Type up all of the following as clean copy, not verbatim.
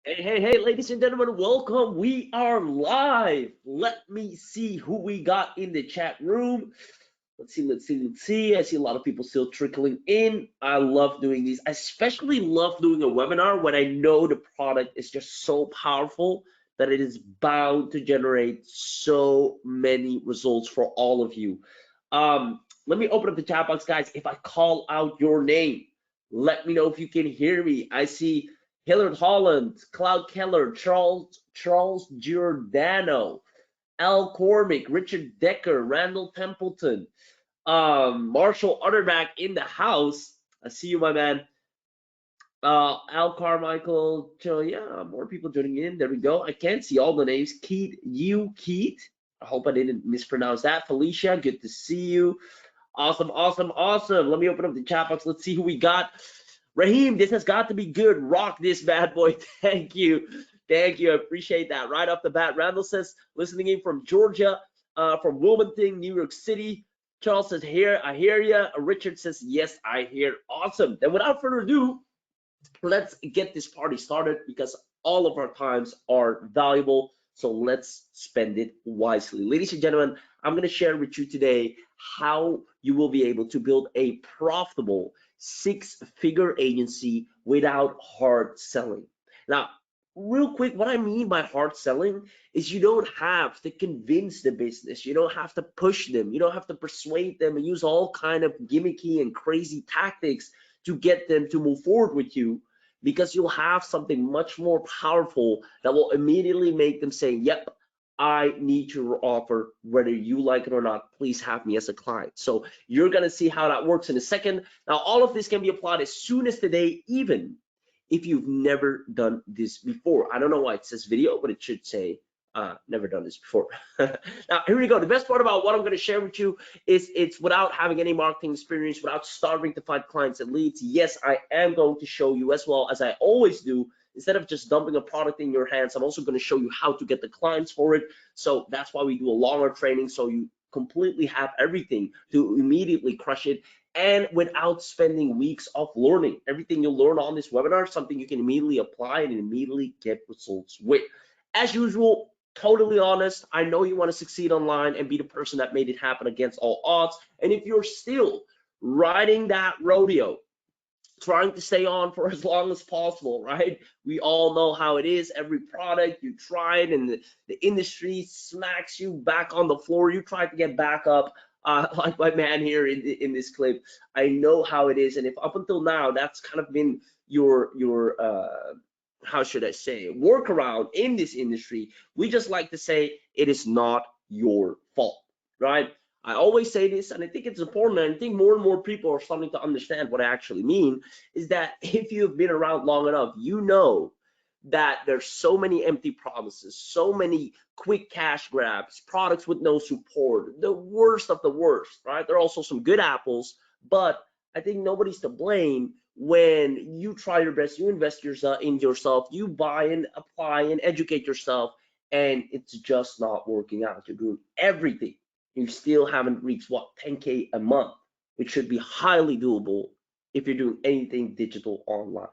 Hey, ladies and gentlemen, welcome. We are live. Let me see who we got in the chat room. Let's see. I see a lot of people still trickling in. I love doing these. I especially love doing a webinar when I know the product is just so powerful that it is bound to generate so many results for all of you. Let me open up the chat box, guys. If I call out your name, let me know if you can hear me. I see Hillard Holland, Cloud Keller, Charles Giordano, Al Cormick, Richard Decker, Randall Templeton, Marshall Utterback in the house. I see you, my man. Al Carmichael, yeah, more people joining in. There we go. I can't see all the names. Keith. I hope I didn't mispronounce that. Felicia, good to see you. Awesome. Let me open up the chat box. Let's see who we got. Raheem, this has got to be good. Rock this bad boy. Thank you. I appreciate that. Right off the bat, Randall says, listening in from Georgia, from Wilmington, New York City. Charles says, here, I hear you. Richard says, yes, I hear. Awesome. Then without further ado, let's get this party started because all of our times are valuable. So let's spend it wisely. Ladies and gentlemen, I'm going to share with you today how you will be able to build a profitable six-figure agency without hard selling. Now, real quick, what I mean by hard selling is you don't have to convince the business. You don't have to push them. You don't have to persuade them and use all kind of gimmicky and crazy tactics to get them to move forward with you, because you'll have something much more powerful that will immediately make them say, yep, I need your offer, whether you like it or not. Please have me as a client. So you're going to see how that works in a second. Now, all of this can be applied as soon as today, even if you've never done this before. I don't know why it says video, but it should say never done this before. Now, here we go. The best part about what I'm going to share with you is it's without having any marketing experience, without starving to find clients and leads. Yes, I am going to show you, as well as I always do, instead of just dumping a product in your hands, I'm also going to show you how to get the clients for it. So that's why we do a longer training, so you completely have everything to immediately crush it, and without spending weeks of learning. Everything you'll learn on this webinar, something you can immediately apply and immediately get results with. As usual, totally honest, I know you want to succeed online and be the person that made it happen against all odds. And if you're still riding that rodeo, trying to stay on for as long as possible, right? We all know how it is. Every product you tried and the industry smacks you back on the floor. You try to get back up, like my man here in this clip. I know how it is. And if up until now, that's kind of been your how should I say, workaround in this industry, we just like to say it is not your fault, right? I always say this, and I think it's important, and I think more and more people are starting to understand what I actually mean, is that if you've been around long enough, you know that there's so many empty promises, so many quick cash grabs, products with no support, the worst of the worst, right? There are also some good apples, but I think nobody's to blame when you try your best, you invest yourself in yourself, you buy and apply and educate yourself, and it's just not working out. You're doing everything. You still haven't reached what, 10K a month, which should be highly doable if you're doing anything digital online.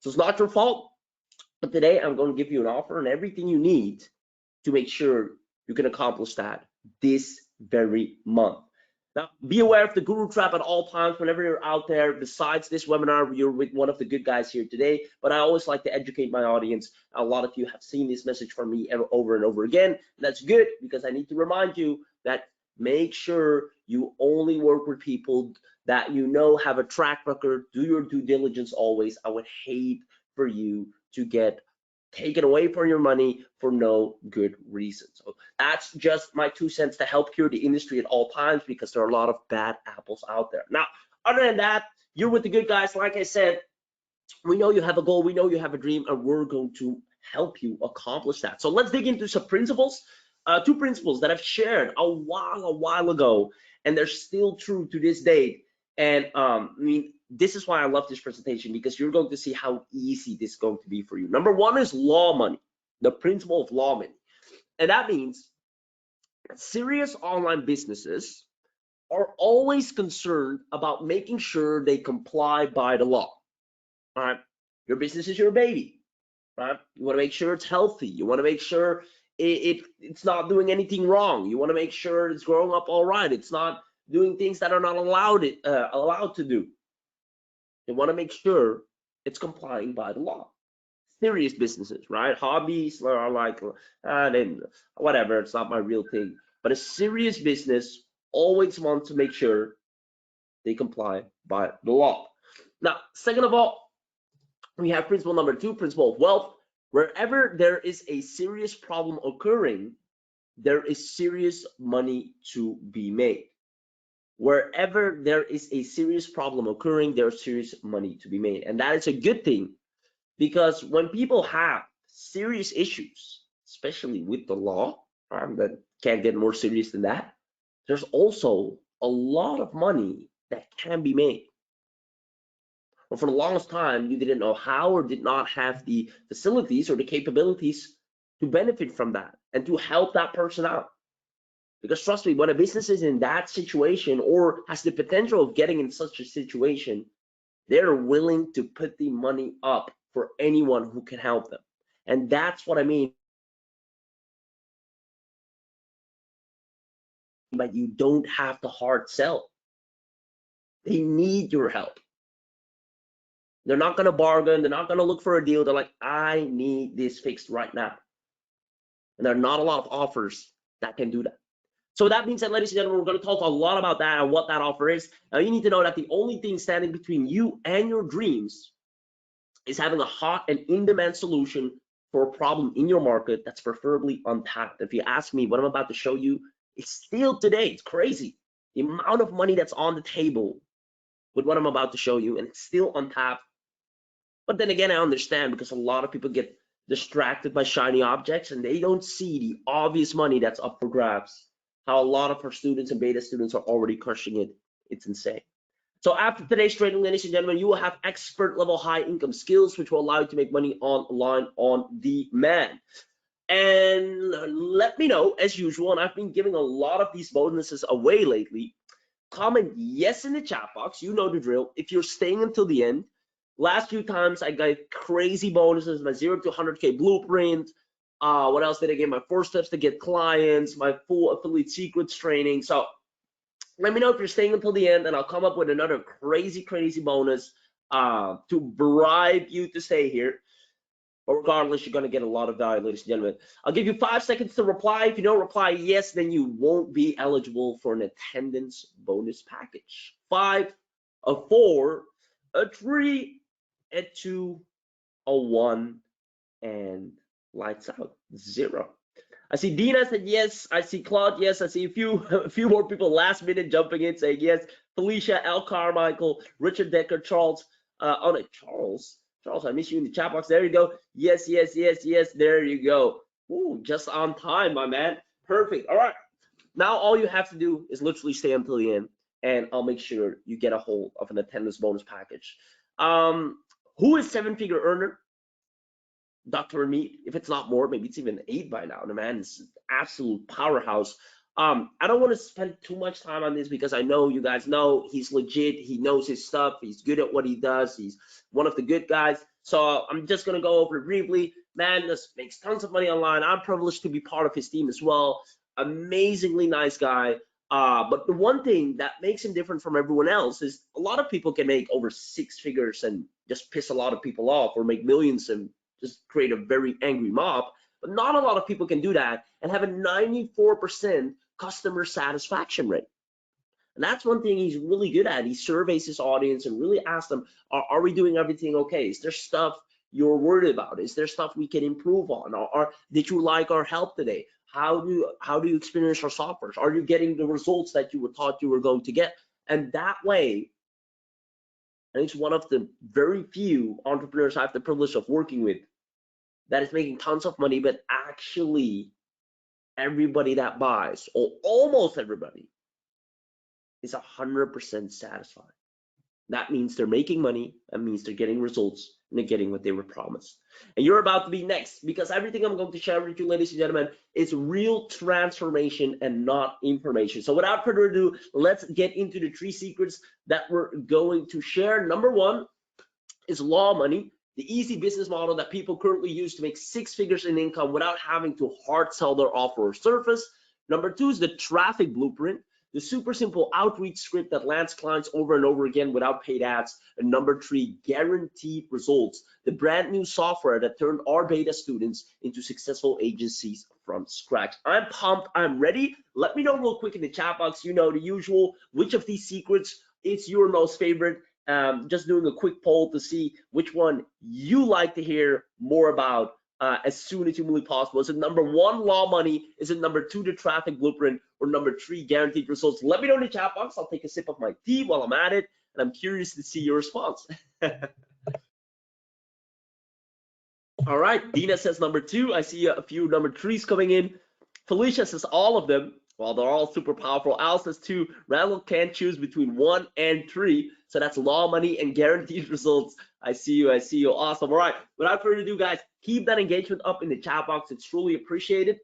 So it's not your fault, but today I'm going to give you an offer and everything you need to make sure you can accomplish that this very month. Now, be aware of the guru trap at all times whenever you're out there. Besides this webinar, you're with one of the good guys here today, but I always like to educate my audience. A lot of you have seen this message from me over and over again. And that's good, because I need to remind you that make sure you only work with people that you know have a track record. Do your due diligence always. I would hate for you to get taken away from your money for no good reason. So that's just my 2 cents to help cure the industry at all times, because there are a lot of bad apples out there. Now, other than that, you're with the good guys. Like I said, we know you have a goal, we know you have a dream, and we're going to help you accomplish that. So let's dig into some principles. 2 principles that I've shared a while ago, and they're still true to this date. And I mean, this is why I love this presentation, because you're going to see how easy this is going to be for you. Number 1 is law money, the principle of law money. And that means serious online businesses are always concerned about making sure they comply by the law. All right, your business is your baby. right? You want to make sure it's healthy. You want to make sure it's not doing anything wrong. You want to make sure it's growing up all right. It's not doing things that are not allowed to do. You want to make sure it's complying by the law. Serious businesses, right? Hobbies are like, then whatever, it's not my real thing. But a serious business always wants to make sure they comply by the law. Now, second of all, we have principle number 2, principle of wealth. Wherever there is a serious problem occurring, there is serious money to be made. Wherever there is a serious problem occurring, there's serious money to be made. And that is a good thing, because when people have serious issues, especially with the law, that can't get more serious than that, there's also a lot of money that can be made. But for the longest time, you didn't know how or did not have the facilities or the capabilities to benefit from that and to help that person out. Because trust me, when a business is in that situation or has the potential of getting in such a situation, they're willing to put the money up for anyone who can help them. And that's what I mean. But you don't have to hard sell. They need your help. They're not going to bargain. They're not going to look for a deal. They're like, I need this fixed right now. And there are not a lot of offers that can do that. So that means that, ladies and gentlemen, we're going to talk a lot about that and what that offer is. Now, you need to know that the only thing standing between you and your dreams is having a hot and in-demand solution for a problem in your market that's preferably untapped. If you ask me, what I'm about to show you is still today, it's crazy. The amount of money that's on the table with what I'm about to show you, and it's still untapped. But then again, I understand, because a lot of people get distracted by shiny objects and they don't see the obvious money that's up for grabs. How a lot of our students and beta students are already crushing it. It's insane. So after today's training, ladies and gentlemen, you will have expert level high income skills, which will allow you to make money online on demand. And let me know, as usual, and I've been giving a lot of these bonuses away lately. Comment yes in the chat box. You know the drill. If you're staying until the end, last few times I got crazy bonuses, my 0 to 100K blueprint. What else did I get? My 4 steps to get clients, my full affiliate secrets training. So let me know if you're staying until the end, and I'll come up with another crazy bonus to bribe you to stay here. But regardless, you're going to get a lot of value, ladies and gentlemen. I'll give you 5 seconds to reply. If you don't reply yes, then you won't be eligible for an attendance bonus package. 5, a 4, a 3, a 2, a 1, and lights out. 0. I see Dina said yes. I see Claude yes. I see a few more people last minute jumping in saying yes. Felicia, L. Carmichael, Richard Decker, Charles. Oh no, Charles, I miss you in the chat box. There you go. Yes. There you go. Ooh, just on time, my man. Perfect. All right. Now all you have to do is literally stay until the end, and I'll make sure you get a hold of an attendance bonus package. Who is 7-figure earner? Dr. Amit, if it's not more, maybe it's even 8 by now. The man is an absolute powerhouse. I don't want to spend too much time on this, because I know you guys know he's legit. He knows his stuff. He's good at what he does. He's one of the good guys. So I'm just going to go over it briefly. Man, this makes tons of money online. I'm privileged to be part of his team as well. Amazingly nice guy. But the one thing that makes him different from everyone else is a lot of people can make over 6 figures and just piss a lot of people off, or make millions and just create a very angry mob. But not a lot of people can do that and have a 94% customer satisfaction rate. And that's one thing he's really good at. He surveys his audience and really asks them, are we doing everything okay? Is there stuff you're worried about? Is there stuff we can improve on? Or did you like our help today? How do you experience our software? Are you getting the results that you were thought you were going to get? And that way, and it's one of the very few entrepreneurs I have the privilege of working with that is making tons of money, but actually everybody that buys, or almost everybody, is 100% satisfied. That means they're making money. That means they're getting results, and they're getting what they were promised. And you're about to be next, because everything I'm going to share with you, ladies and gentlemen, is real transformation and not information. So without further ado, let's get into the 3 secrets that we're going to share. Number 1 is law money. the easy business model that people currently use to make 6 figures in income without having to hard sell their offer or service. Number 2 is the traffic blueprint, the super simple outreach script that lands clients over and over again without paid ads. And number 3, guaranteed results, the brand new software that turned our beta students into successful agencies from scratch. I'm pumped, I'm ready. Let me know real quick in the chat box, you know the usual, which of these secrets is your most favorite. Just doing a quick poll to see which one you like to hear more about as soon as humanly possible. Is it number 1, law money? Is it number 2, the traffic blueprint? Or number 3, guaranteed results? Let me know in the chat box. I'll take a sip of my tea while I'm at it, and I'm curious to see your response. All right, Dina says number 2. I see a few number 3s coming in. Felicia says all of them. Well, they're all super powerful. Al says 2. Randall can't choose between 1 and 3. So that's law money and guaranteed results. I see you. I see you. Awesome. All right. Without further ado, guys, keep that engagement up in the chat box. It's truly appreciated.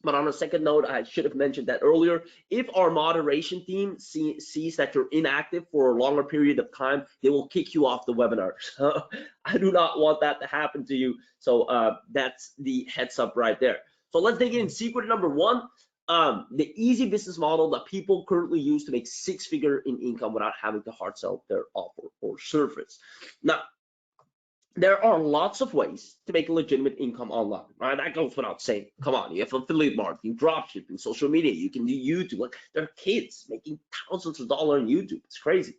But on a second note, I should have mentioned that earlier. If our moderation team sees that you're inactive for a longer period of time, they will kick you off the webinar. So I do not want that to happen to you. So that's the heads up right there. So let's dig in. Secret number 1. The easy business model that people currently use to make 6 figure in income without having to hard sell their offer or service. Now, there are lots of ways to make legitimate income online, right? That goes without saying. Come on, you have affiliate marketing, drop shipping, social media, you can do YouTube. Like, there are kids making thousands of dollars on YouTube. It's crazy.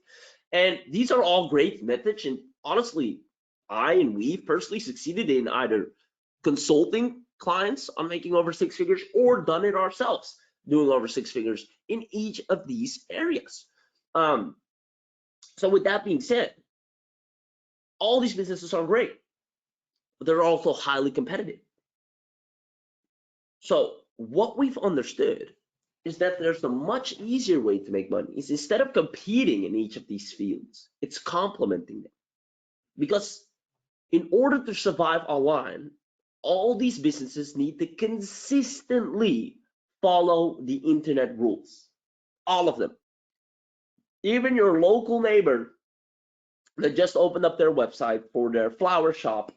And these are all great methods. And honestly, we've personally succeeded in either consulting clients on making over 6 figures or done it ourselves doing over 6 figures in each of these areas. So with that being said, all these businesses are great, but they're also highly competitive. So what we've understood is that there's a much easier way to make money. Is instead of competing in each of these fields, it's complementing them. Because in order to survive online, all these businesses need to consistently follow the internet rules, all of them. Even your local neighbor that just opened up their website for their flower shop,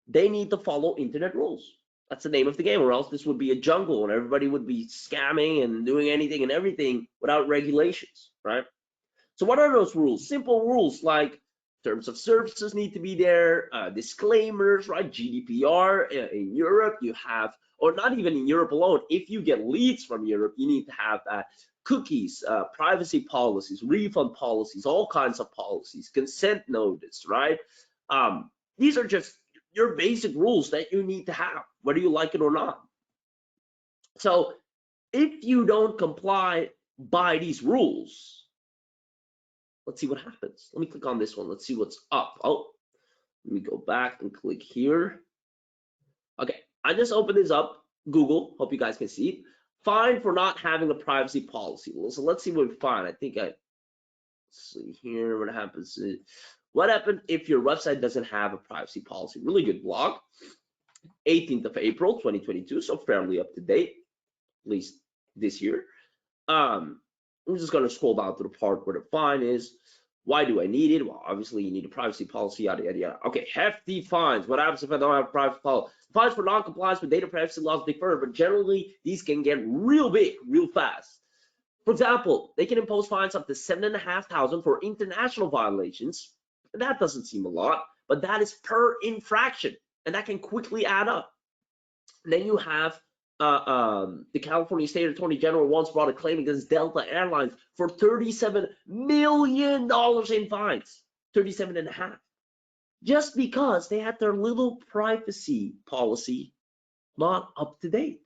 they need to follow internet rules. That's the name of the game, or else this would be a jungle and everybody would be scamming and doing anything and everything without regulations, right? So what are those rules? Simple rules like terms of services need to be there, disclaimers, right? GDPR in Europe, you have, or not even in Europe alone, if you get leads from Europe, you need to have cookies, privacy policies, refund policies, all kinds of policies, consent notice, right? These are just your basic rules that you need to have, whether you like it or not. So if you don't comply by these rules, let's see what happens. Let me click on this one. Let's see what's up. Oh, let me go back and click here. Okay, I just opened this up. Google, hope you guys can see it. Fine for not having a privacy policy. So let's see what we find. I think let's see here what happens. What happened if your website doesn't have a privacy policy? Really good blog. 18th of April, 2022, so fairly up to date, at least this year. I'm just going to scroll down to the part where the fine is. Why do I need it? Well, obviously you need a privacy policy, yada, yada, yada. Okay, hefty fines. What happens if I don't have a privacy policy? Fines for non-compliance with data privacy laws differ, but generally these can get real big, real fast. For example, they can impose fines up to $7,500 for international violations. That doesn't seem a lot, but that is per infraction, and that can quickly add up. And then you have the California State Attorney General once brought a claim against Delta Airlines for $37 million in fines, 37.5, just because they had their little privacy policy not up to date.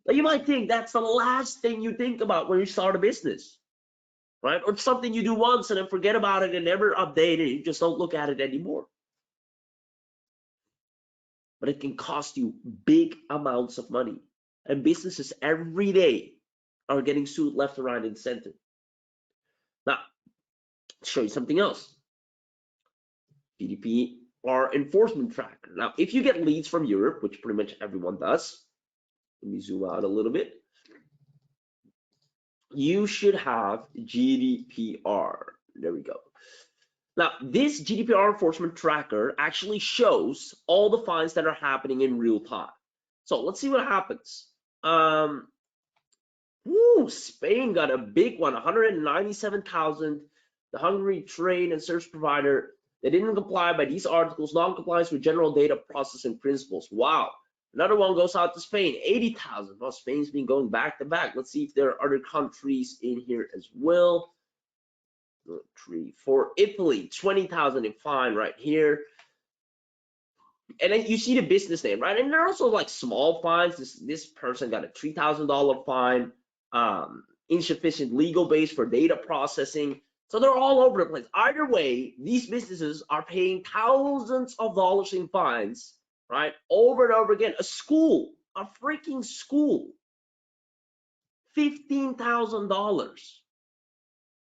Now, you might think that's the last thing you think about when you start a business, right? Or something you do once and then forget about it and never update it. You just don't look at it anymore. But it can cost you big amounts of money. And businesses every day are getting sued left, right, and center. Now, I'll show you something else. GDPR enforcement tracker. Now, if you get leads from Europe, which pretty much everyone does, let me zoom out a little bit. You should have GDPR. There we go. Now, this GDPR enforcement tracker actually shows all the fines that are happening in real time. So let's see what happens. Spain got a big one, 197,000. The Hungary trade and service provider, they didn't comply by these articles, non-compliance with general data processing principles. Wow. Another one goes out to Spain, 80,000. Well, Spain's been going back to back. Let's see if there are other countries in here as well. 3, 4, Italy, 20,000 in fine right here. And then you see the business name, right? And there are also like small fines. This person got a $3,000 fine, insufficient legal base for data processing. So they're all over the place. Either way, these businesses are paying thousands of dollars in fines, right? Over and over again. A school, a freaking school, $15,000.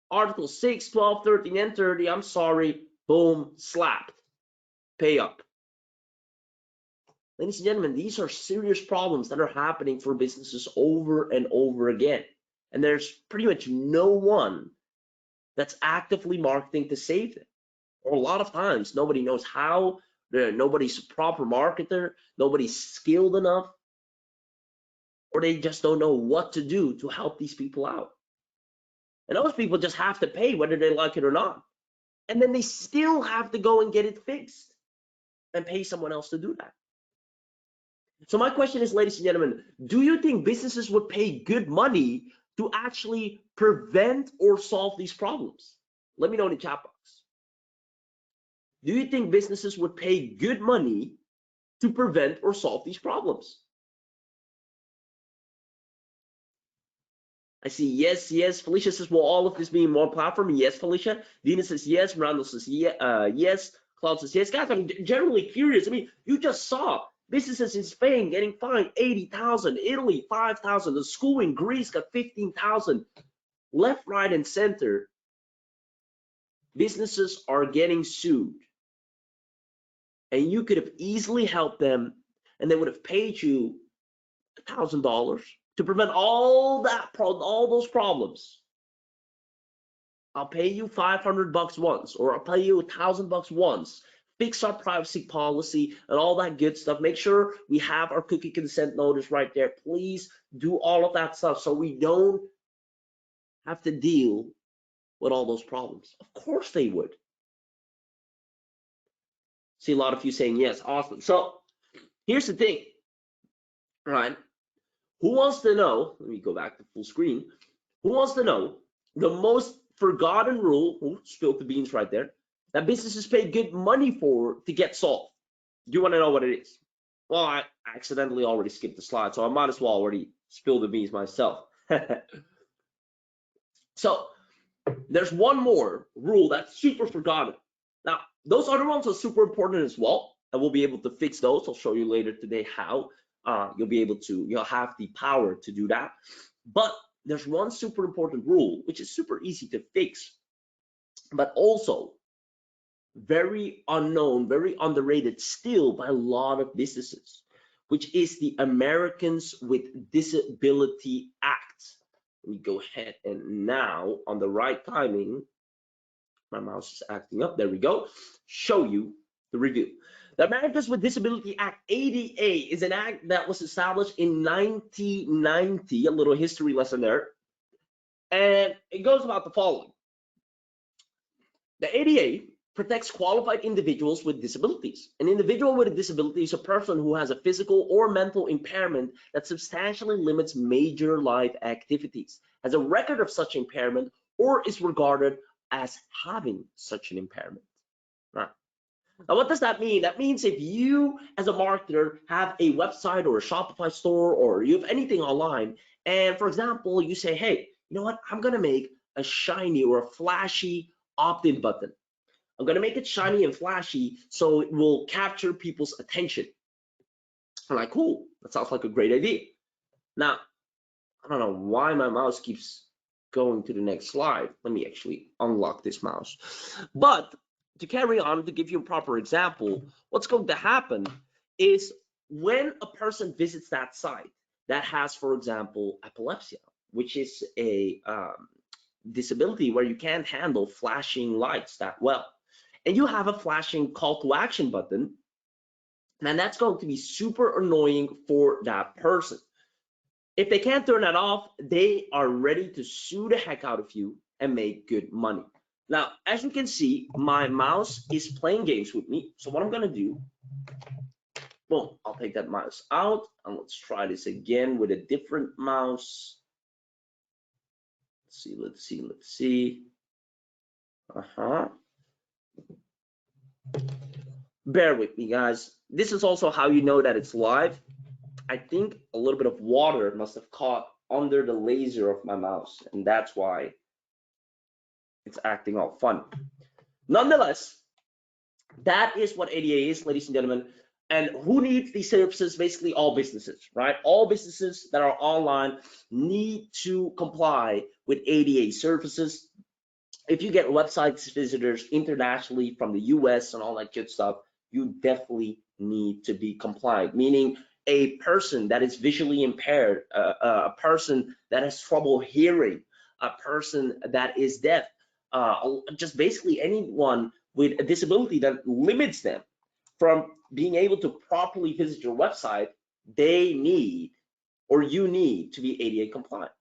Article 6, 12, 13, and 30, I'm sorry, boom, slapped, pay up. Ladies and gentlemen, these are serious problems that are happening for businesses over and over again. And there's pretty much no one that's actively marketing to save them. Or a lot of times, nobody knows how, nobody's a proper marketer, nobody's skilled enough, or they just don't know what to do to help these people out. And those people just have to pay whether they like it or not. And then they still have to go and get it fixed and pay someone else to do that. So my question is, ladies and gentlemen, do you think businesses would pay good money to actually prevent or solve these problems? Let me know in the chat box. Do you think businesses would pay good money to prevent or solve these problems? I see yes, yes. Felicia says, will all of this be in one platform? Yes, Felicia. Dina says yes. Randall says yes. Claude says yes. Guys, I'm generally curious. I mean, you just saw businesses in Spain getting fined 80,000, Italy 5,000, the school in Greece got 15,000. Left, right, and center, businesses are getting sued. And you could have easily helped them, and they would have paid you $1,000 to prevent all those problems. I'll pay you $500 once, or I'll pay you $1,000 once. Fix our privacy policy and all that good stuff. Make sure we have our cookie consent notice right there. Please do all of that stuff so we don't have to deal with all those problems. Of course they would. See a lot of you saying yes. Awesome. So here's the thing, right? Who wants to know? Let me go back to full screen. Who wants to know the most forgotten rule? Who spilled the beans right there? That businesses pay good money for to get solved. Do you want to know what it is? Well, I accidentally already skipped the slide, so I might as well already spill the beans myself. So there's one more rule that's super forgotten. Now, those other ones are super important as well, and we'll be able to fix those. I'll show you later today how you'll have the power to do that. But there's one super important rule, which is super easy to fix, but also very unknown, very underrated still by a lot of businesses, which is the Americans with Disability Act. Let me go ahead and now on the right timing, my mouse is acting up, there we go, show you the review. The Americans with Disability Act, ADA, is an act that was established in 1990, a little history lesson there, and it goes about the following. The ADA protects qualified individuals with disabilities. An individual with a disability is a person who has a physical or mental impairment that substantially limits major life activities, has a record of such impairment, or is regarded as having such an impairment. Right. Now, what does that mean? That means if you, as a marketer, have a website or a Shopify store, or you have anything online, and for example, you say, hey, you know what? I'm gonna make a shiny or a flashy opt-in button. I'm gonna make it shiny and flashy so it will capture people's attention. I'm like, cool, that sounds like a great idea. Now, I don't know why my mouse keeps going to the next slide. Let me actually unlock this mouse. But to carry on, to give you a proper example, what's going to happen is when a person visits that site that has, for example, epilepsy, which is a disability where you can't handle flashing lights that well, and you have a flashing call to action button, and that's going to be super annoying for that person. If they can't turn that off, they are ready to sue the heck out of you and make good money. Now, as you can see, my mouse is playing games with me. So what I'm gonna do, boom, I'll take that mouse out, and let's try this again with a different mouse. Let's see. Bear with me, guys. This is also how you know that it's live. I think a little bit of water must have caught under the laser of my mouse, and that's why it's acting all fun. Nonetheless, that is what ADA is, ladies and gentlemen. And who needs these services? Basically all businesses, right? All businesses that are online need to comply with ADA services. If you get website visitors internationally from the US and all that good stuff, you definitely need to be compliant, meaning a person that is visually impaired, a person that has trouble hearing, a person that is deaf, just basically anyone with a disability that limits them from being able to properly visit your website, they need, or you need, to be ADA compliant.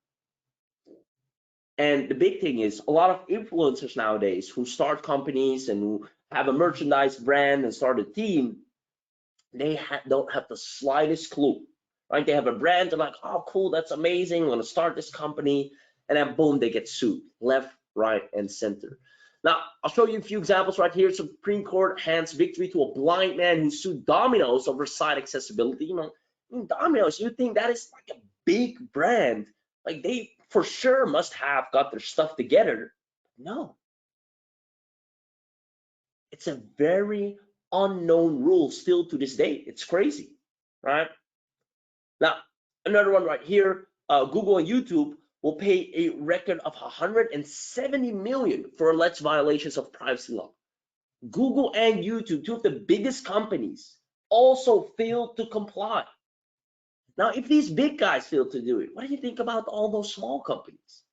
And the big thing is a lot of influencers nowadays who start companies and who have a merchandise brand and start a team, they don't have the slightest clue, right? They have a brand, they're like, oh, cool, that's amazing, I'm gonna start this company, and then boom, they get sued, left, right, and center. Now, I'll show you a few examples right here. Supreme Court hands victory to a blind man who sued Domino's over site accessibility. You know, Domino's, you think that is like a big brand, like they for sure must have got their stuff together. No, it's a very unknown rule still to this day. It's crazy, right? Now, another one right here, Google and YouTube will pay a record of 170 million for alleged violations of privacy law. Google and YouTube, two of the biggest companies, also failed to comply. Now, if these big guys fail to do it, what do you think about all those small companies?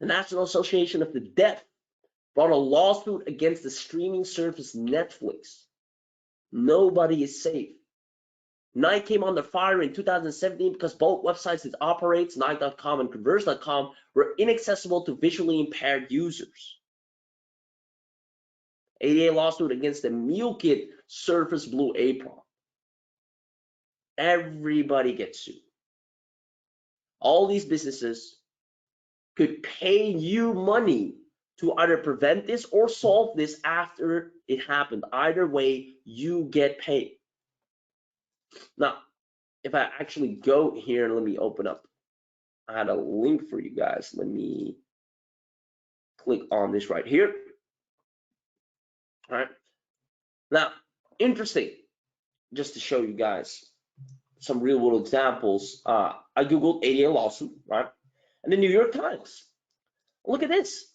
The National Association of the Deaf brought a lawsuit against the streaming service Netflix. Nobody is safe. Nike came under fire in 2017 because both websites it operates, Nike.com and Converse.com, were inaccessible to visually impaired users. ADA lawsuit against the meal kit Surface Blue Apron. Everybody gets sued. All these businesses could pay you money to either prevent this or solve this after it happened. Either way, you get paid. Now, if I actually go here, let me open up. I had a link for you guys. Let me click on this right here. All right. Now, interesting, just to show you guys some real world examples. I Googled ADA lawsuit, right? And the New York Times. Look at this.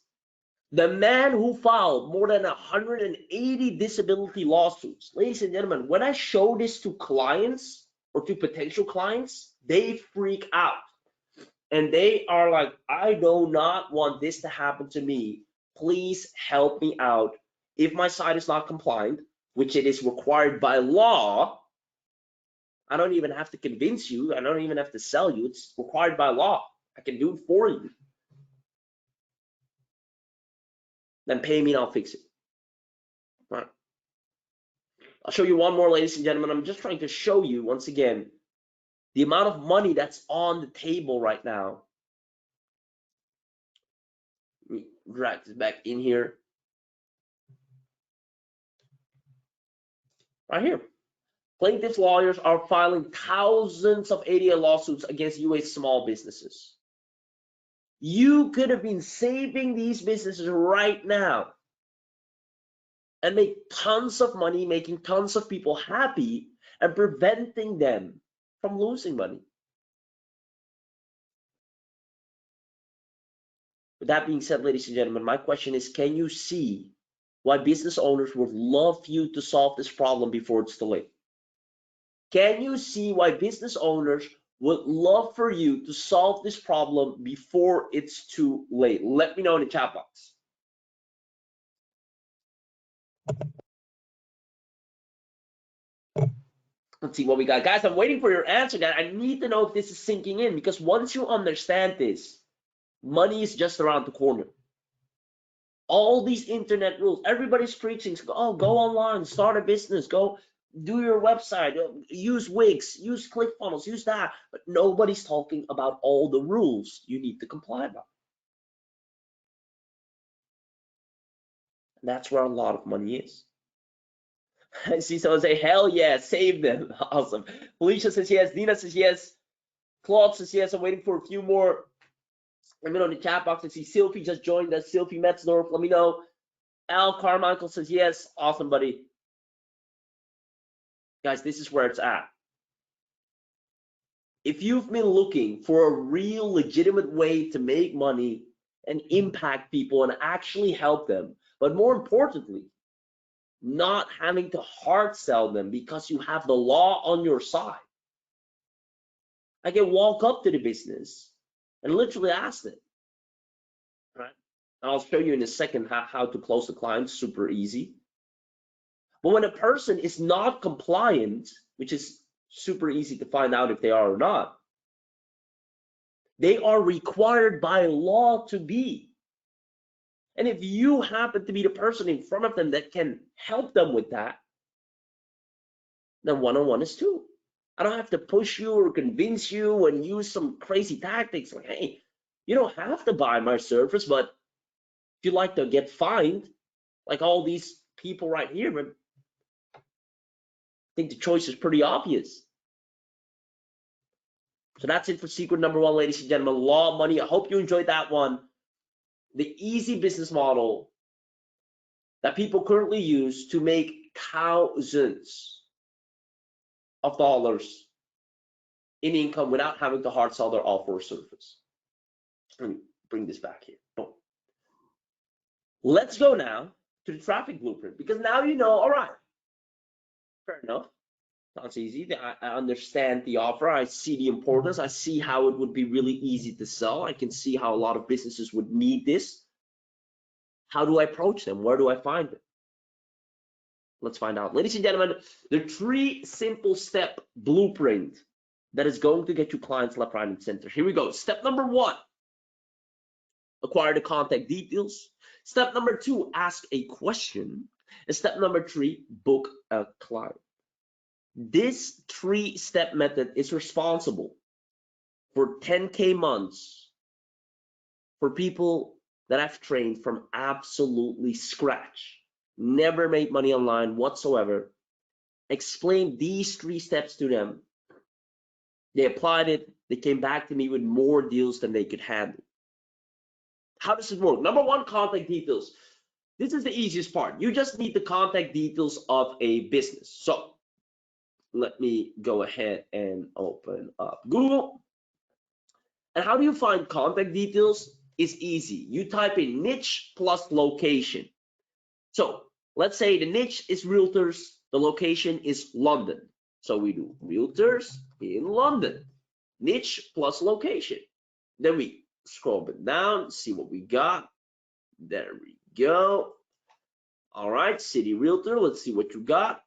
The man who filed more than 180 disability lawsuits. Ladies and gentlemen, when I show this to clients or to potential clients, they freak out. And they are like, I do not want this to happen to me. Please help me out. If my site is not compliant, which it is required by law, I don't even have to convince you. I don't even have to sell you. It's required by law. I can do it for you. Then pay me and I'll fix it. All right. I'll show you one more, ladies and gentlemen. I'm just trying to show you, once again, the amount of money that's on the table right now. Let me drag this back in here. Right here. Plaintiffs' lawyers are filing thousands of ADA lawsuits against US small businesses. You could have been saving these businesses right now and make tons of money, making tons of people happy, and preventing them from losing money. With that being said, ladies and gentlemen, my question is, can you see why business owners would love you to solve this problem before it's too late? Can you see why business owners would love for you to solve this problem before it's too late? Let me know in the chat box. Let's see what we got. Guys, I'm waiting for your answer, guys. I need to know if this is sinking in, because once you understand this, money is just around the corner. All these internet rules, everybody's preaching, oh, go online, start a business, go do your website, use Wix, use ClickFunnels, use that. But nobody's talking about all the rules you need to comply by. That's where a lot of money is. I see someone say, hell yeah, save them. Awesome. Felicia says yes. Dina says yes. Claude says yes. I'm waiting for a few more. Let me know in the chat box. I see Sylvie just joined us. Sylvie Metzdorf, let me know. Al Carmichael says yes. Awesome, buddy. Guys, this is where it's at. If you've been looking for a real legitimate way to make money and impact people and actually help them, but more importantly, not having to hard sell them because you have the law on your side, I can walk up to the business and literally ask them, right? And I'll show you in a second how to close the client, super easy. But when a person is not compliant, which is super easy to find out if they are or not, they are required by law to be. And if you happen to be the person in front of them that can help them with that, then one-on-one is two. I don't have to push you or convince you and use some crazy tactics like, hey, you don't have to buy my service, but if you like to get fined, like all these people right here, but I think the choice is pretty obvious. So that's it for secret number one, ladies and gentlemen, law money. I hope you enjoyed that one. The easy business model that people currently use to make thousands of dollars in income without having to hard sell their offer or service. Let me bring this back here. Boom. Let's go now to the traffic blueprint, because now you know, all right, fair enough. Sounds easy. I understand the offer. I see the importance. I see how it would be really easy to sell. I can see how a lot of businesses would need this. How do I approach them? Where do I find them? Let's find out. Ladies and gentlemen, the 3 simple step blueprint that is going to get you clients left, right, and center. Here we go. Step number 1, acquire the contact details. Step number 2, ask a question. And step number 3, book a client. This 3-step method is responsible for 10K months for people that I've trained from absolutely scratch, never made money online whatsoever. Explained these 3 steps to them. They applied it. They came back to me with more deals than they could handle. How does it work? Number 1, contact details. This is the easiest part. You just need the contact details of a business. So let me go ahead and open up Google. And how do you find contact details? It's easy. You type in niche plus location. So let's say the niche is realtors, the location is London. So we do realtors in London, niche plus location. Then we scroll it down, see what we got. There we go. All right, city realtor, let's see what you got.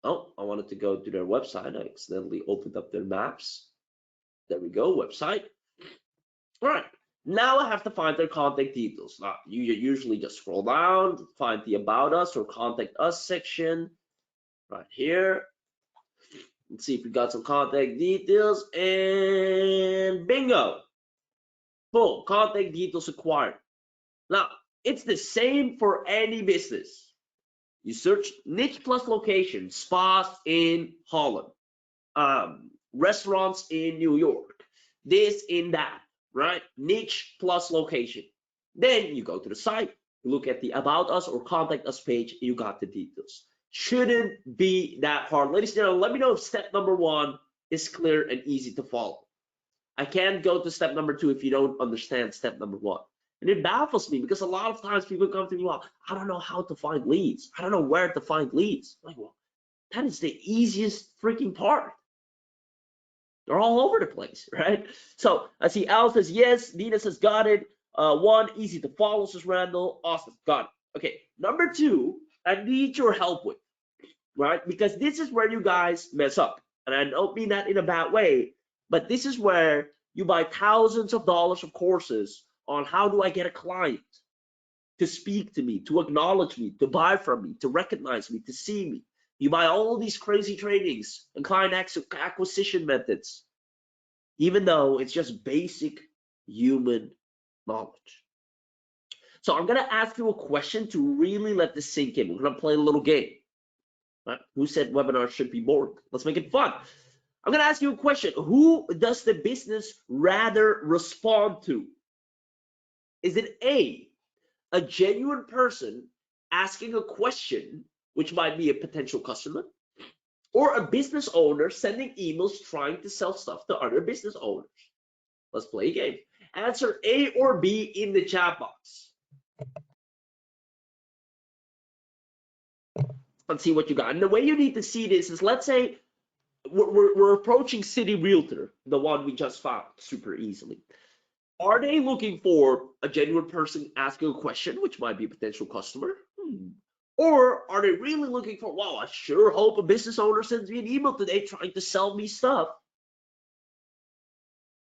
Oh, I wanted to go to their website. I accidentally opened up their maps. There we go, website. All right, now I have to find their contact details. Now, you usually just scroll down, find the About Us or Contact Us section right here. Let's see if we got some contact details, and bingo. Boom, contact details acquired. Now, it's the same for any business. You search niche plus location, spas in Holland, restaurants in New York, this in that, right? Niche plus location. Then you go to the site, look at the About Us or Contact Us page, you got the details. Shouldn't be that hard. Ladies and gentlemen, let me know if step number 1 is clear and easy to follow. I can't go to step number 2 if you don't understand step number 1. And it baffles me because a lot of times people come to me, well, I don't know how to find leads. I don't know where to find leads. I'm like, well, that is the easiest freaking part. They're all over the place, right? So I see Al says yes, Nina says got it. 1, easy to follow, says Randall. Awesome, got it. Okay, number two, I need your help with, right? Because this is where you guys mess up. And I don't mean that in a bad way, but this is where you buy thousands of dollars of courses on how do I get a client to speak to me, to acknowledge me, to buy from me, to recognize me, to see me. You buy all these crazy trainings and client acquisition methods, even though it's just basic human knowledge. So I'm gonna ask you a question to really let this sink in. We're gonna play a little game. Right? Who said webinars should be boring? Let's make it fun. I'm gonna ask you a question. Who does the business rather respond to? Is it a genuine person asking a question, which might be a potential customer, or a business owner sending emails trying to sell stuff to other business owners? Let's play a game. Answer A or B in the chat box. Let's see what you got. And the way you need to see this is, let's say we're approaching City Realtor, the one we just found super easily. Are they looking for a genuine person asking a question, which might be a potential customer? Or are they really looking for, wow, I sure hope a business owner sends me an email today trying to sell me stuff?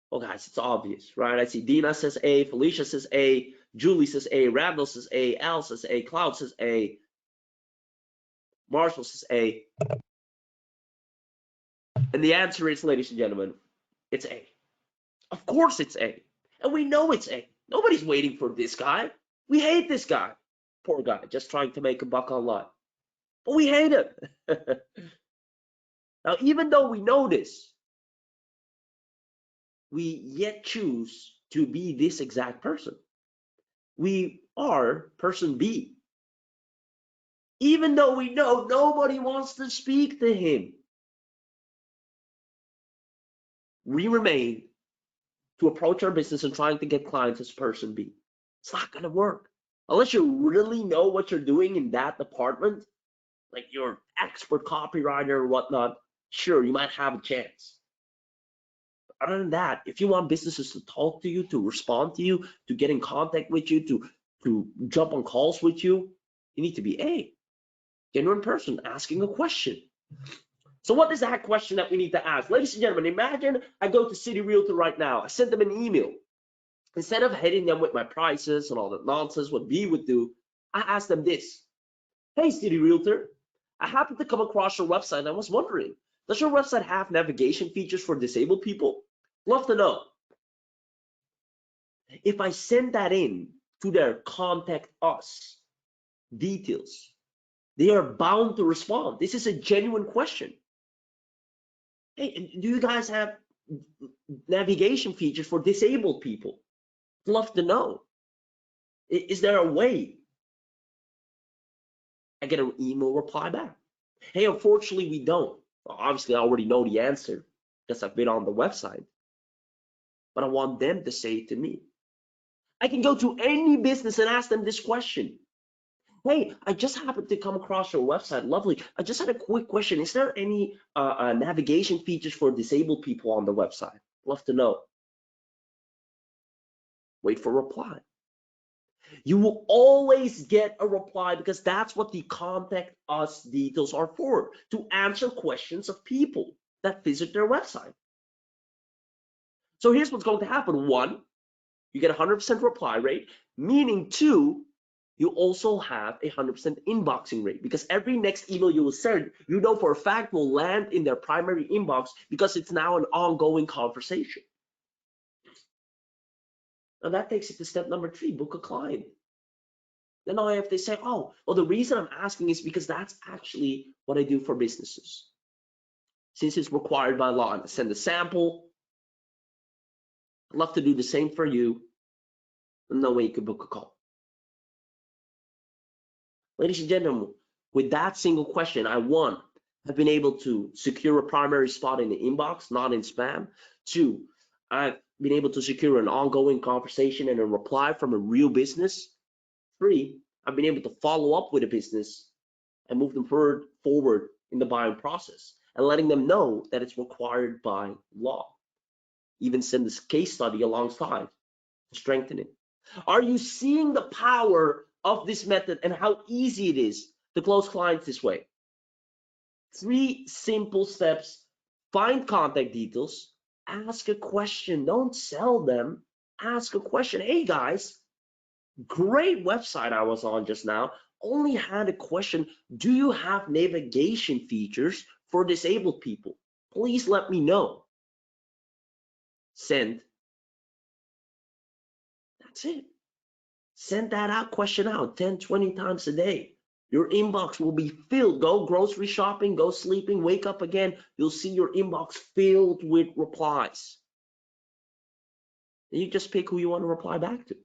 Well, guys, it's obvious, right? I see Dina says A, Felicia says A, Julie says A, Randall says A, Al says A, Cloud says A, Marshall says A. And the answer is, ladies and gentlemen, it's A. Of course it's A. And we know it's A. Nobody's waiting for this guy. We hate this guy. Poor guy, just trying to make a buck online. But we hate him. Now, even though we know this, we yet choose to be this exact person. We are person B. Even though we know nobody wants to speak to him, we remain to approach our business and trying to get clients as person B. It's not going to work. Unless you really know what you're doing in that department, like you're expert copywriter or whatnot, sure, you might have a chance. But other than that, if you want businesses to talk to you, to respond to you, to get in contact with you, to jump on calls with you, you need to be a genuine person asking a question. So what is that question that we need to ask? Ladies and gentlemen, imagine I go to City Realtor right now. I send them an email. Instead of hitting them with my prices and all that nonsense, what B would do, I ask them this. Hey, City Realtor, I happened to come across your website and I was wondering, does your website have navigation features for disabled people? Love to know. If I send that in to their contact us details, they are bound to respond. This is a genuine question. Hey, do you guys have navigation features for disabled people? Love to know. Is there a way? I get an email reply back. Hey, unfortunately, we don't. Well, obviously, I already know the answer because I've been on the website. But I want them to say it to me. I can go to any business and ask them this question. Hey, I just happened to come across your website. Lovely. I just had a quick question. Is there any navigation features for disabled people on the website? Love to know. Wait for a reply. You will always get a reply because that's what the contact us details are for, to answer questions of people that visit their website. So here's what's going to happen. One, you get 100% reply rate, meaning two, you also have a 100% inboxing rate because every next email you will send, you know for a fact will land in their primary inbox because it's now an ongoing conversation. And that takes it to step number 3, book a client. Then I have to say, oh, well, the reason I'm asking is because that's actually what I do for businesses. Since it's required by law, and I send a sample. I'd love to do the same for you. And no way you could book a call. Ladies and gentlemen, with that single question, I've been able to secure a primary spot in the inbox, not in spam. 2, I've been able to secure an ongoing conversation and a reply from a real business. 3, I've been able to follow up with a business and move them forward in the buying process and letting them know that it's required by law. Even send this case study alongside to strengthen it. Are you seeing the power of this method and how easy it is to close clients this way. 3 simple steps. Find contact details, ask a question, don't sell them, ask a question. Hey guys, great website I was on just now, only had a question. Do you have navigation features for disabled people? Please let me know. Send. That's it. Send that out, question out 10, 20 times a day. Your inbox will be filled. Go grocery shopping, go sleeping, wake up again. You'll see your inbox filled with replies. And you just pick who you want to reply back to.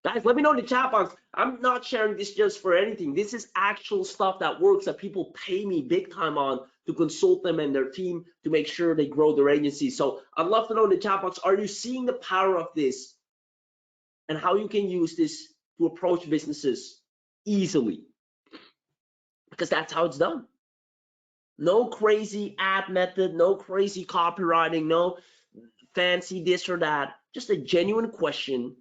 Guys, let me know in the chat box. I'm not sharing this just for anything. This is actual stuff that works, that people pay me big time on to consult them and their team to make sure they grow their agency. So I'd love to know in the chat box, are you seeing the power of this and how you can use this to approach businesses easily? Because that's how it's done. No crazy ad method, no crazy copywriting, no fancy this or that. Just a genuine question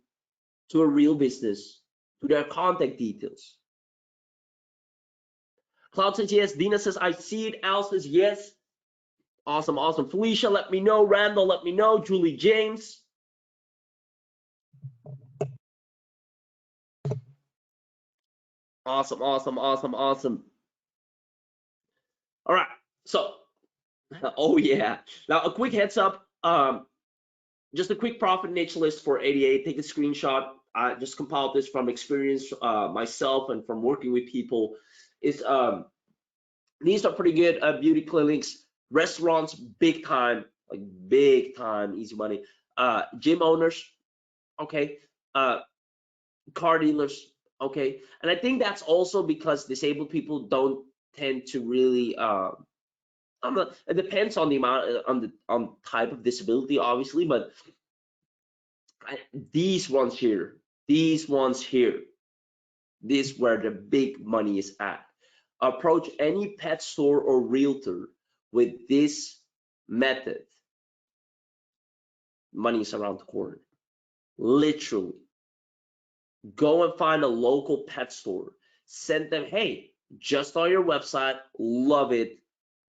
to a real business, to their contact details. Cloud says yes. Dina says I see it. Al says yes. Awesome, awesome. Felicia, let me know. Randall, let me know. Julie James. Awesome, awesome, awesome, awesome. All right, so, oh yeah. Now a quick heads up, just a quick profit niche list for 88. Take a screenshot. I just compiled this from experience myself and from working with people. These are pretty good. Beauty clinics, restaurants, big time, like big time, easy money. Gym owners, okay. Car dealers, okay. And I think that's also because disabled people don't tend to really it depends on the amount on type of disability, obviously, but these ones here, this is where the big money is at. Approach any pet store or realtor with this method. Money is around the corner, literally. Go and find a local pet store, send them, hey, just on your website, love it.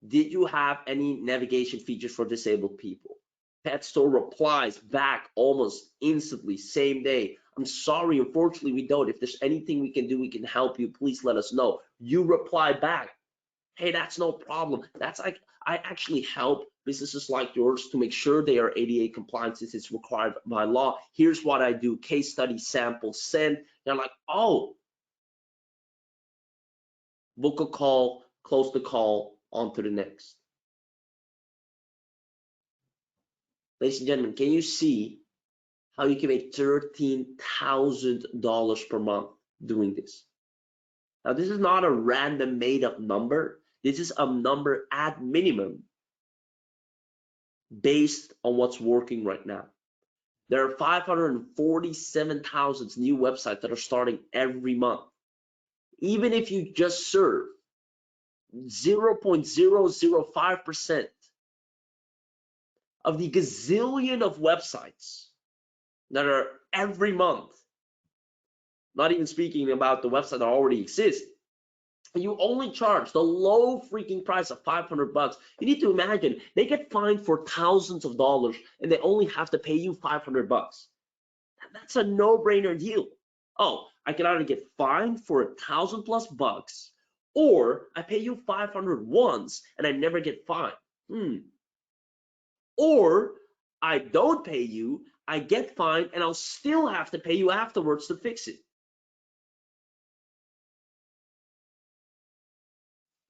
Did you have any navigation features for disabled people? Pet store replies back almost instantly, same day. I'm sorry, unfortunately we don't. If there's anything we can do, we can help you. Please let us know. You reply back, hey, that's no problem. That's like, I actually help businesses like yours to make sure they are ADA compliant since it's required by law. Here's what I do, case study, sample, send. They're like, oh, book a call, close the call, on to the next. Ladies and gentlemen, can you see how you can make $13,000 per month doing this? Now, this is not a random made up number. This is a number at minimum based on what's working right now. There are 547,000 new websites that are starting every month. Even if you just serve 0.005% of the gazillion of websites that are every month, not even speaking about the website that already exists, you only charge the low freaking price of $500. You need to imagine they get fined for thousands of dollars and they only have to pay you $500. That's a no-brainer deal. Oh, I can either get fined for $1,000+ or I pay you 500 once and I never get fined. Or I don't pay you, I get fined and I'll still have to pay you afterwards to fix it.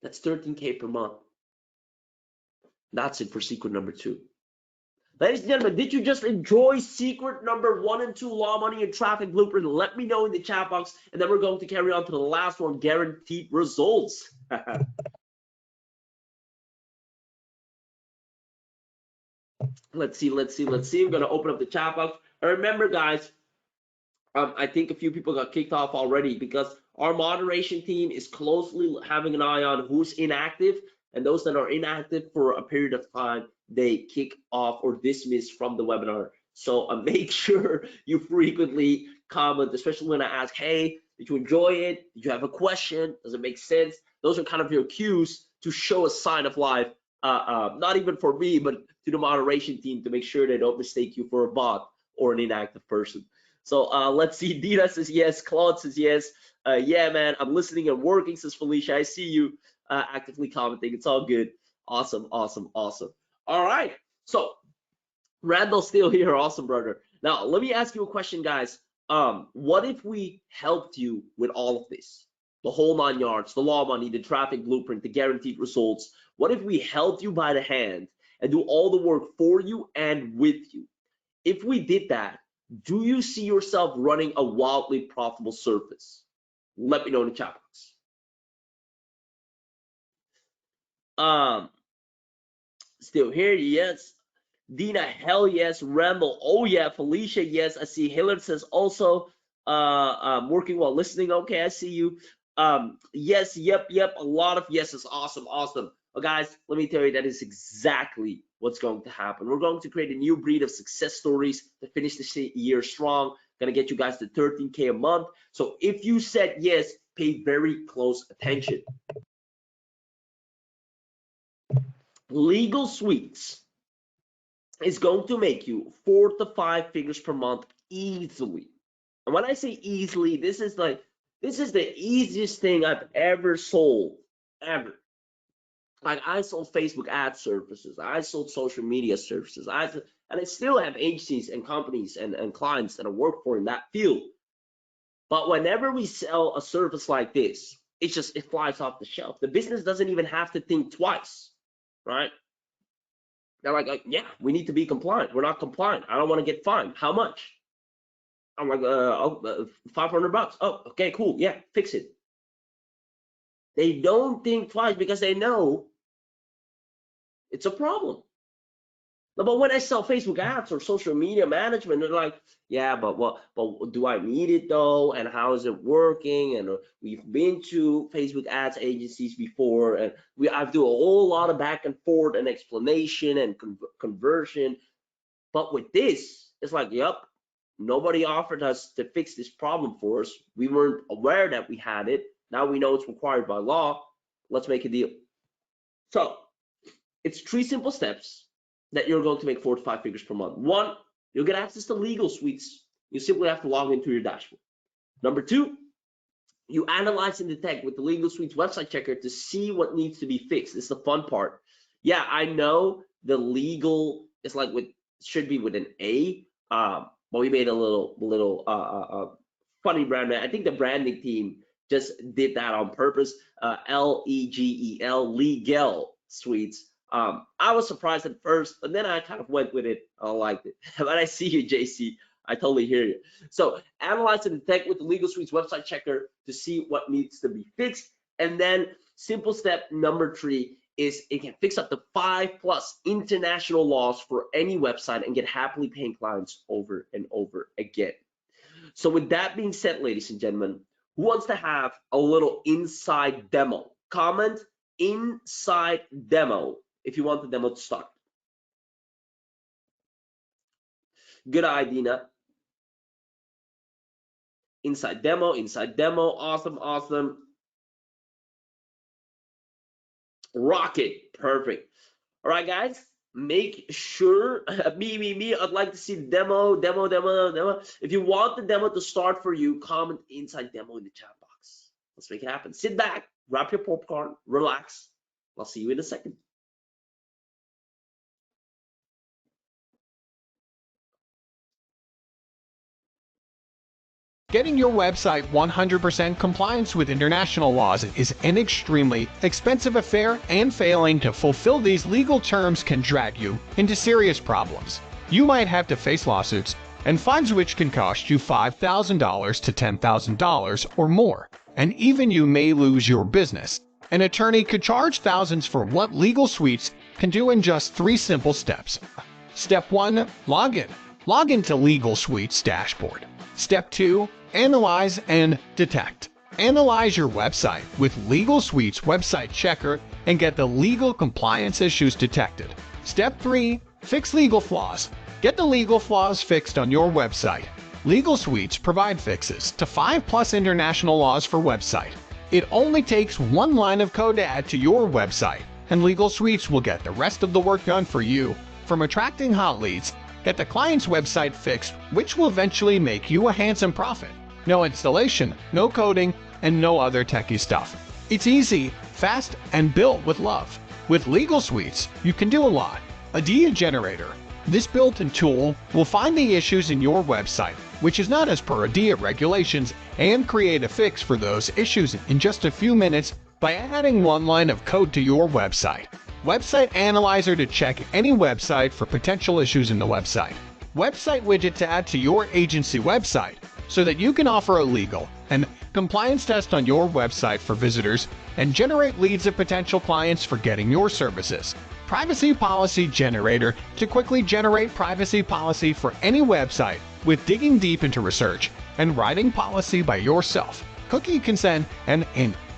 That's 13K per month. That's it for secret number 2. Ladies and gentlemen, did you just enjoy secret number 1 and 2, law, money, and traffic blueprint? Let me know in the chat box, and then we're going to carry on to the last one, guaranteed results. Let's see. I'm gonna open up the chat box. And remember, guys, I think a few people got kicked off already because our moderation team is closely having an eye on who's inactive, and those that are inactive for a period of time, they kick off or dismiss from the webinar. So make sure you frequently comment, especially when I ask, hey, Did you enjoy it? Did you have a question? Does it make sense? Those are kind of your cues to show a sign of life, not even for me, but to the moderation team to make sure they don't mistake you for a bot or an inactive person. So let's see. Dina says yes. Claude says yes. Yeah, man, I'm listening and working, says Felicia. I see you actively commenting. It's all good. Awesome, awesome, awesome. All right. So Randall's still here. Awesome, brother. Now, let me ask you a question, guys. What if we helped you with all of this? The whole 9 yards, the law money, the traffic blueprint, the guaranteed results. What if we held you by the hand and do all the work for you and with you? If we did that, do you see yourself running a wildly profitable service? Let me know in the chat box. Still here, yes. Dina, hell yes. Randall, oh yeah. Felicia, yes. I see Hillard says also working while listening. Okay, I see you. Yes, yep, a lot of yeses. Awesome. Well, guys, let me tell you, that is exactly what's going to happen. We're going to create a new breed of success stories to finish this year strong. Gonna get you guys to 13K a month. So if you said yes, pay very close attention. LegelSuites is going to make you 4 to 5 figures per month easily. And when I say easily, this is the easiest thing I've ever sold, ever. Like, I sold Facebook ad services, I sold social media services, and I still have agencies and companies and clients that I work for in that field. But whenever we sell a service like this, it flies off the shelf. The business doesn't even have to think twice, right? They're like, yeah, we need to be compliant. We're not compliant. I don't want to get fined. How much? I'm like, $500. Oh, okay, cool. Yeah, fix it. They don't think twice because they know it's a problem. But when I sell Facebook ads or social media management, they're like, yeah, but do I need it though? And how is it working? And we've been to Facebook ads agencies before, and I do a whole lot of back and forth and explanation and conversion. But with this, it's like, yep, nobody offered us to fix this problem for us. We weren't aware that we had it. Now we know it's required by law. Let's make a deal. So it's 3 simple steps that you're going to make 4 to 5 figures per month. 1, you'll get access to LegelSuites. You simply have to log into your dashboard. Number 2, you analyze and detect with the LegelSuites website checker to see what needs to be fixed. This is the fun part. Yeah, I know the legal is like should be with an A, but we made a little funny brand. I think the branding team just did that on purpose. Legel, LegelSuites. I was surprised at first, but then I kind of went with it. I liked it. But I see you, JC. I totally hear you. So analyze and detect with the LegelSuites website checker to see what needs to be fixed. And then simple step number 3 is it can fix up to 5+ international laws for any website and get happily paying clients over and over again. So with that being said, ladies and gentlemen, who wants to have a little inside demo? Comment inside demo if you want the demo to start. Good idea. Inside demo, awesome. Rocket, perfect. All right, guys, make sure, me, I'd like to see the demo. If you want the demo to start for you, comment inside demo in the chat box. Let's make it happen. Sit back, grab your popcorn, relax. I'll see you in a second. Getting your website 100% compliance with international laws is an extremely expensive affair, and failing to fulfill these legal terms can drag you into serious problems. You might have to face lawsuits and fines which can cost you $5,000 to $10,000 or more, and even you may lose your business. An attorney could charge thousands for what LegelSuites can do in just 3 simple steps. Step 1, log in. Log into LegelSuites dashboard. Step 2, analyze and detect. Analyze your website with LegelSuites website checker and get the legal compliance issues detected. Step 3, fix legal flaws. Get the legal flaws fixed on your website. LegelSuites provide fixes to 5+ international laws for website. It only takes one line of code to add to your website, and LegelSuites will get the rest of the work done for you. From attracting hot leads, get the client's website fixed, which will eventually make you a handsome profit. No installation, no coding, and no other techie stuff. It's easy, fast, and built with love. With LegelSuites, you can do a lot. Idea Generator. This built-in tool will find the issues in your website, which is not as per IDEA regulations, and create a fix for those issues in just a few minutes by adding one line of code to your website. Website Analyzer to check any website for potential issues in the website. Website widget to add to your agency website so that you can offer a legal and compliance test on your website for visitors and generate leads of potential clients for getting your services. Privacy Policy Generator to quickly generate privacy policy for any website with digging deep into research and writing policy by yourself. Cookie Consent and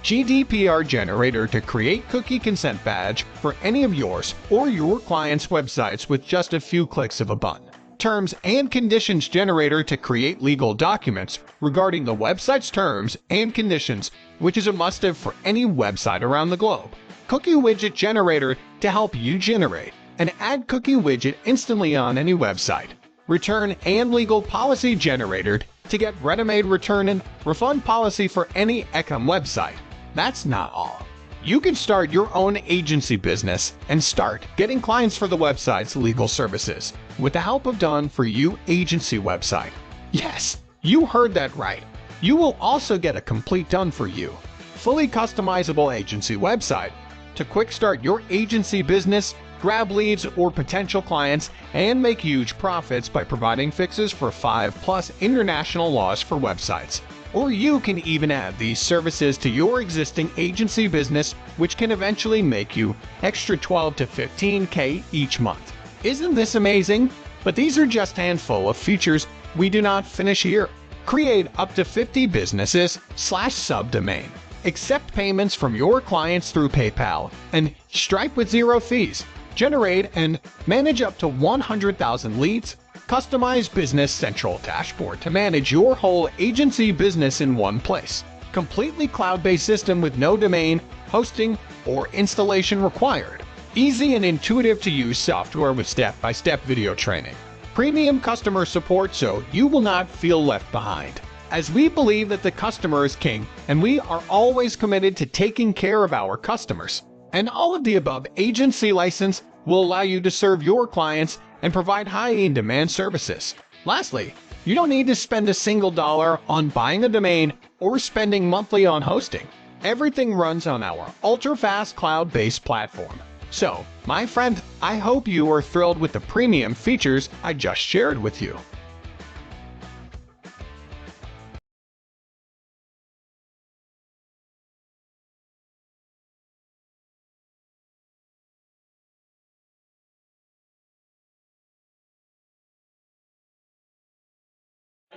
GDPR Generator to create cookie consent badge for any of yours or your clients' websites with just a few clicks of a button. Terms and Conditions Generator to create legal documents regarding the website's terms and conditions, which is a must-have for any website around the globe. Cookie Widget Generator to help you generate and add cookie widget instantly on any website. Return and Legal Policy Generator to get ready-made return and refund policy for any e-com website. That's not all. You can start your own agency business and start getting clients for the website's legal services with the help of Done For You agency website. Yes, you heard that right. You will also get a complete Done For You, fully customizable agency website to quick start your agency business, grab leads or potential clients, and make huge profits by providing fixes for 5+ international laws for websites. Or you can even add these services to your existing agency business, which can eventually make you extra 12 to 15K each month. Isn't this amazing? But these are just a handful of features. We do not finish here. Create up to 50 businesses / subdomain. Accept payments from your clients through PayPal and Stripe with 0 fees. Generate and manage up to 100,000 leads. Customize Business Central dashboard to manage your whole agency business in one place. Completely cloud-based system with no domain, hosting, or installation required. Easy and intuitive to use software with step-by-step video training. Premium customer support so you will not feel left behind. As we believe that the customer is king, and we are always committed to taking care of our customers. And all of the above agency license will allow you to serve your clients and provide high in-demand services. Lastly, you don't need to spend a single dollar on buying a domain or spending monthly on hosting. Everything runs on our ultra-fast cloud-based platform. So, my friend, I hope you are thrilled with the premium features I just shared with you.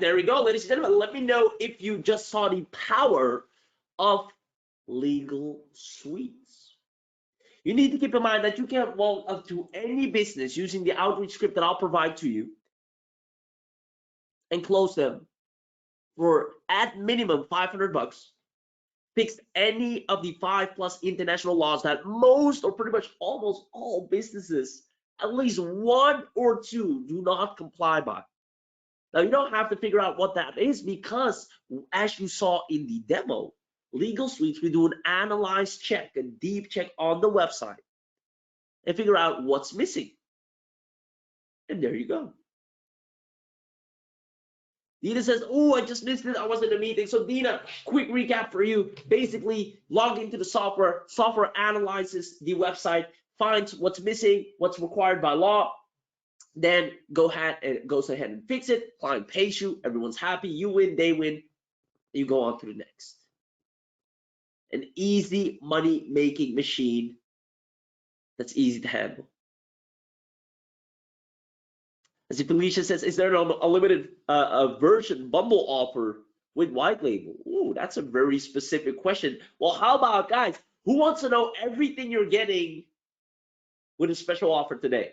There we go, ladies and gentlemen. Let me know if you just saw the power of LegelSuites. You need to keep in mind that you can walk up to any business using the outreach script that I'll provide to you and close them for at minimum $500. Fix any of the 5+ international laws that most or pretty much almost all businesses, at least one or two, do not comply by. Now, you don't have to figure out what that is because, as you saw in the demo, LegelSuites, we do an analyze check, a deep check on the website, and figure out what's missing. And there you go. Dina says, oh, I just missed it. I was in a meeting. So Dina, quick recap for you. Basically, log into the software. Software analyzes the website, finds what's missing, what's required by law, then goes ahead and fix it. Client pays you, everyone's happy, you win, they win, you go on to the next. An easy money-making machine that's easy to handle. As Felicia says, is there a limited version bundle offer with white label? Ooh, that's a very specific question. Well, how about, guys, who wants to know everything you're getting with a special offer today?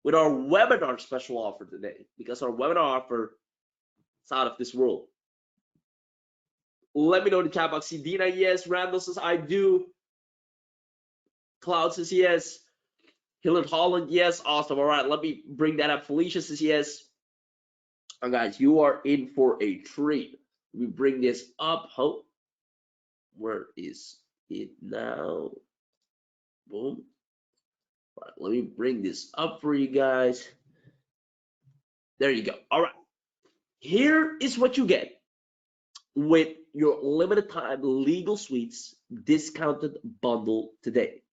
With our webinar special offer today, because our webinar offer It's out of this world. Let me know in the chat box. See, Dina, yes. Randall says, I do. Cloud says, yes. Hillard Holland, yes. Awesome. All right, let me bring that up. Felicia says, yes. And guys, you are in for a treat. Let me bring this up. Oh, where is it now? Boom. All right, let me bring this up for you guys. There you go. All right. Here is what you get with your limited time LegelSuites discounted bundle today.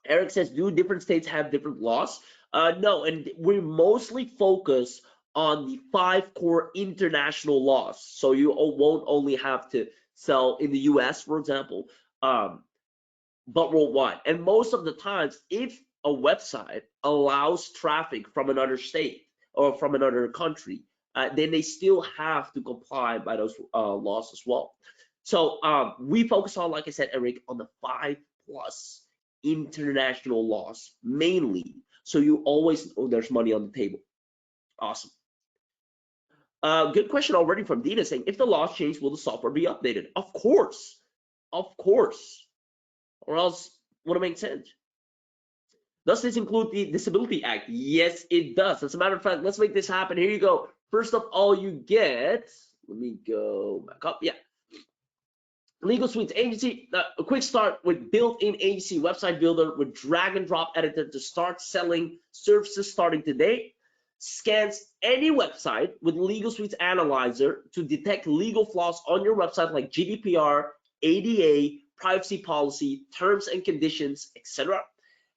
Eric says, do different states have different laws? No, and we mostly focus on the 5 core international laws. So you won't only have to sell in the US, for example, but worldwide. And most of the times, if a website allows traffic from another state or from another country, then they still have to comply by those laws as well. So we focus on, like I said, Eric, on the 5+ international laws mainly, so you always know there's money on the table. Awesome. Good question already from Dina saying, if the laws change, will the software be updated? Of course, or else wouldn't make sense. Does this include the Disability Act? Yes, it does. As a matter of fact, let's make this happen. Here you go. First of all, you get, let me go back up. Yeah. LegelSuites agency, a quick start with built-in agency website builder with drag and drop editor to start selling services starting today. Scans any website with LegelSuites analyzer to detect legal flaws on your website like GDPR, ADA, privacy policy, terms and conditions, etc.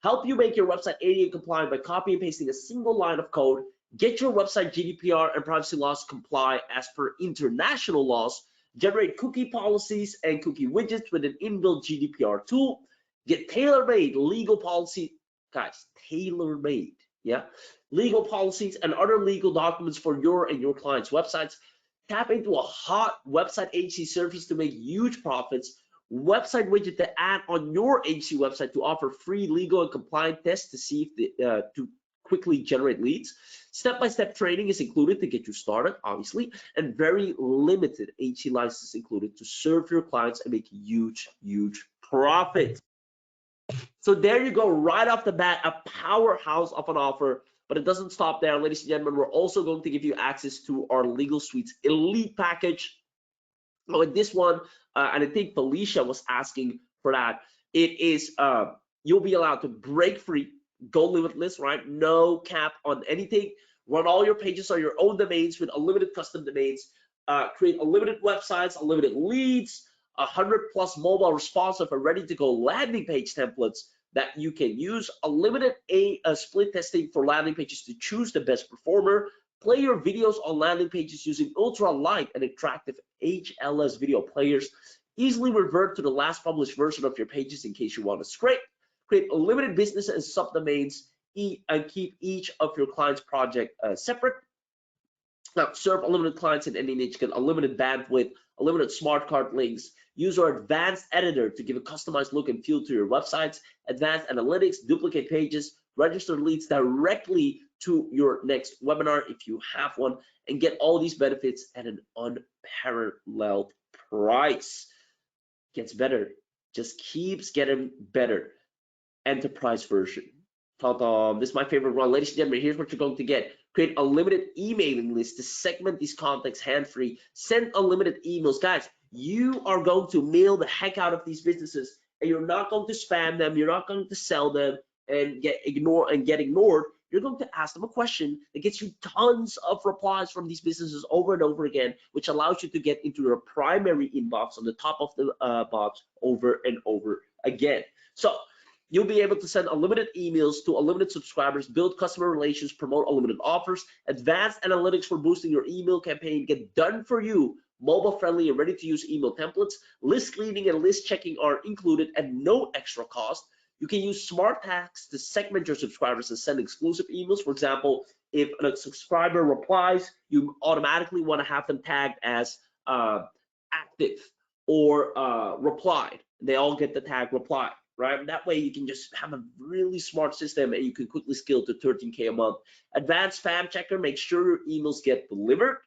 Help you make your website ADA compliant by copy and pasting a single line of code. Get your website GDPR and privacy laws comply as per international laws. Generate cookie policies and cookie widgets with an inbuilt GDPR tool. Get tailor-made legal policy, guys, tailor-made, yeah? Legal policies and other legal documents for your and your clients' websites. Tap into a hot website agency service to make huge profits. Website widget to add on your agency website to offer free legal and compliant tests to see if to quickly generate leads. Step-by-step training is included to get you started, obviously, and very limited agency license included to serve your clients and make huge profit. So there you go, right off the bat, a powerhouse of an offer. But it doesn't stop there, ladies and gentlemen. We're also going to give you access to our LegelSuites Elite package. So with this one, and I think Felicia was asking for that, it is you'll be allowed to break free, go limitless, right? No cap on anything. Run all your pages on your own domains with unlimited custom domains. Create unlimited websites, unlimited leads, 100+ mobile responsive and ready-to-go landing page templates that you can use. Unlimited split testing for landing pages to choose the best performer. Play your videos on landing pages using ultra light and attractive HLS video players. Easily revert to the last published version of your pages in case you want to scrape. Create unlimited business and subdomains and keep each of your clients' project separate. Now, serve unlimited clients in any niche, get unlimited bandwidth, unlimited smart card links. Use our advanced editor to give a customized look and feel to your websites. Advanced analytics, duplicate pages, register leads directly to your next webinar if you have one, and get all these benefits at an unparalleled price. Gets better, just keeps getting better. Enterprise version. This is my favorite one. Ladies and gentlemen, here's what you're going to get. Create a limited emailing list to segment these contacts hand-free. Send unlimited emails. Guys, you are going to mail the heck out of these businesses, and you're not going to spam them. You're not going to sell them and get ignored. You're going to ask them a question that gets you tons of replies from these businesses over and over again, which allows you to get into your primary inbox on the top of the box over and over again. So you'll be able to send unlimited emails to unlimited subscribers, build customer relations, promote unlimited offers, advanced analytics for boosting your email campaign, get done for you, mobile friendly and ready to use email templates. List cleaning and list checking are included at no extra cost. You can use smart tags to segment your subscribers and send exclusive emails. For example, if a subscriber replies, you automatically want to have them tagged as active or replied. They all get the tag reply, right? And that way you can just have a really smart system and you can quickly scale to 13K a month. Advanced spam checker, make sure your emails get delivered.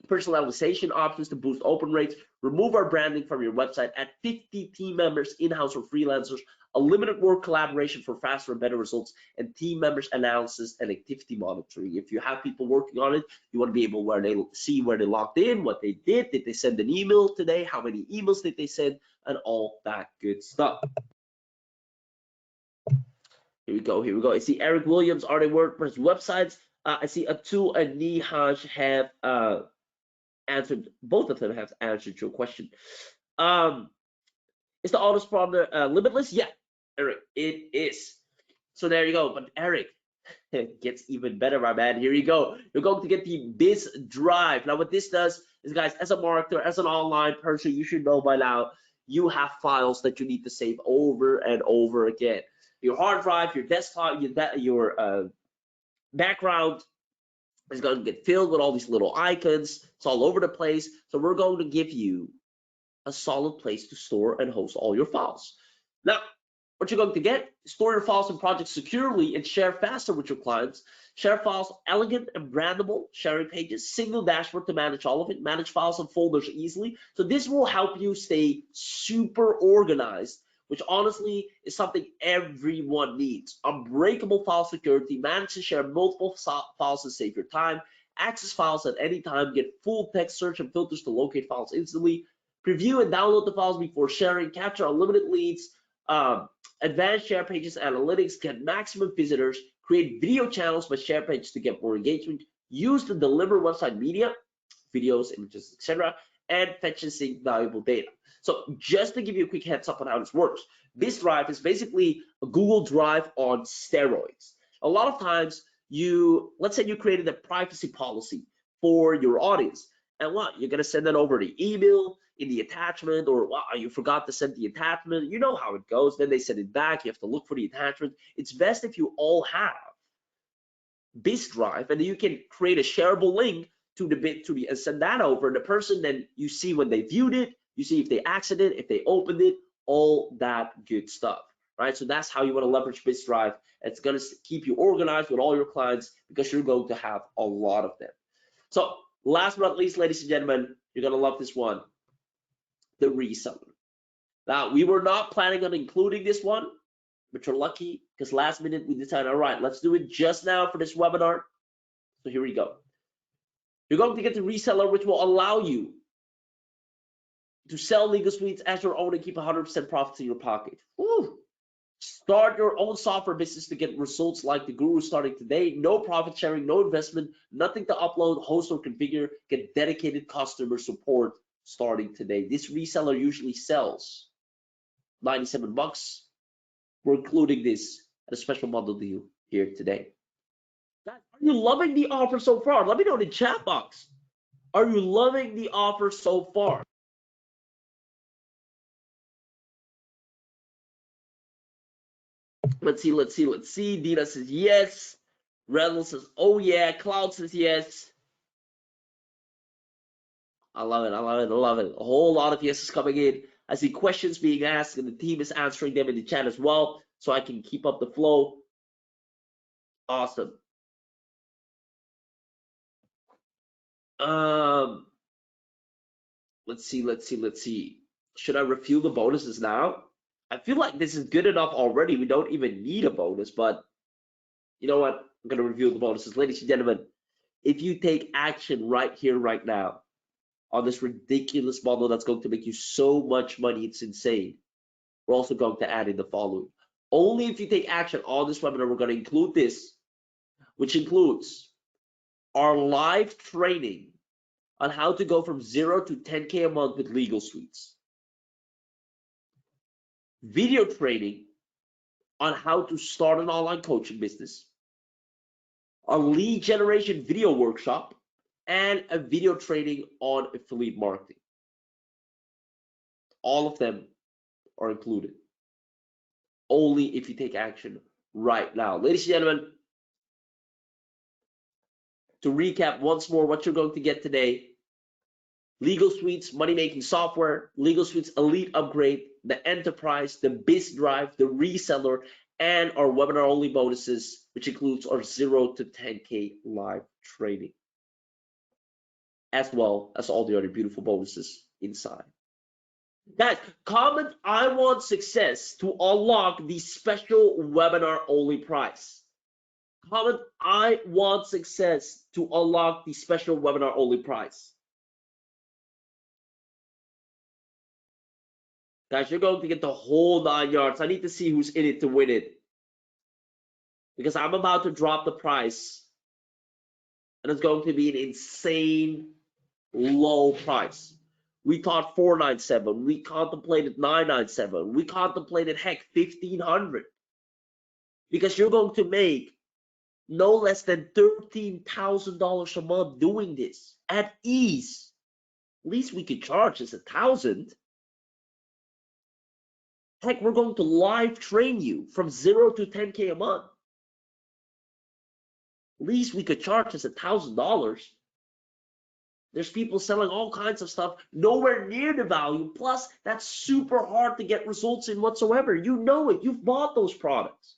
personalization options to boost open rates, remove our branding from your website, add 50 team members, in-house or freelancers, a limited work collaboration for faster and better results, and team members analysis and activity monitoring. If you have people working on it, you want to be able where they see where they logged in, what they did they send an email today, how many emails did they send, and all that good stuff. Here we go. I see Eric Williams, are they WordPress websites? I see Atul and Nihaj have answered, both of them have answered your question. Is the autoresponder limitless? Yeah, Eric, it is. So there you go. But Eric, it gets even better, my man. Here you go. You're going to get the Biz Drive. Now, what this does is, guys, as a marketer, as an online person, you should know by now, you have files that you need to save over and over again. Your hard drive, your desktop, your background is going to get filled with all these little icons. It's all over the place. So we're going to give you a solid place to store and host all your files. Now, what you're going to get, store your files and projects securely and share faster with your clients. Share files, elegant and brandable, sharing pages, single dashboard to manage all of it, manage files and folders easily. So this will help you stay super organized, which honestly is something everyone needs. Unbreakable file security, manage to share multiple files and save your time, access files at any time, get full text search and filters to locate files instantly, preview and download the files before sharing, capture unlimited leads, advanced share pages analytics, get maximum visitors, create video channels by share pages to get more engagement, use to deliver website media, videos, images, etc., and fetch and sync valuable data. So just to give you a quick heads up on how this works, this drive is basically a Google Drive on steroids. A lot of times let's say you created a privacy policy for your audience, and what, you're gonna send that over the email, in the attachment, or wow, you forgot to send the attachment. You know how it goes. Then they send it back. You have to look for the attachment. It's best if you all have Biz Drive, and then you can create a shareable link to the and send that over. And the person, then you see when they viewed it, you see if they accessed it, if they opened it, all that good stuff, right? So that's how you want to leverage Biz Drive. It's going to keep you organized with all your clients because you're going to have a lot of them. So last but not least, ladies and gentlemen, you're going to love this one. The reseller. Now, we were not planning on including this one, but you're lucky because last minute we decided, all right, let's do it just now for this webinar. So here we go. You're going to get the reseller, which will allow you to sell LegelSuites as your own and keep 100% profits in your pocket. Woo. Start your own software business to get results like the guru starting today. No profit sharing, no investment, nothing to upload, host, or configure. Get dedicated customer support starting today. This reseller usually sells $97. We're including this at a special bundle deal here today. Guys, are you loving the offer so far? Let me know in the chat box. Are you loving the offer so far? Let's see. Dina says yes. Reynolds says, oh yeah. Cloud says yes. I love it. A whole lot of yeses coming in. I see questions being asked and the team is answering them in the chat as well, so I can keep up the flow. Awesome. Let's see. Should I reveal the bonuses now? I feel like this is good enough already. We don't even need a bonus, but you know what? I'm gonna reveal the bonuses. Ladies and gentlemen, if you take action right here, right now, on this ridiculous bundle that's going to make you so much money, it's insane. We're also going to add in the following. Only if you take action on this webinar, we're going to include this, which includes our live training on how to go from 0 to 10K a month with LegelSuites. Video training on how to start an online coaching business. A lead generation video workshop, and a video training on affiliate marketing. All of them are included. Only if you take action right now. Ladies and gentlemen, to recap once more what you're going to get today: LegelSuites money-making software, LegelSuites Elite Upgrade, the Enterprise, the Biz Drive, the Reseller, and our webinar-only bonuses, which includes our 0 to 10K live training. as well as all the other beautiful bonuses inside. Guys, comment I want success to unlock the special webinar only price. Comment I want success to unlock the special webinar only price. Guys, you're going to get the whole 9 yards. I need to see who's in it to win it, because I'm about to drop the price, and it's going to be an insane low price. We thought 497, we contemplated 997, we contemplated heck 1500, because you're going to make no less than $13,000 a month doing this at ease. Least we could charge is $1,000. Heck, we're going to live train you from 0 to 10K a month. Least we could charge is $1,000. There's people selling all kinds of stuff nowhere near the value. Plus, that's super hard to get results in whatsoever. You know it. You've bought those products.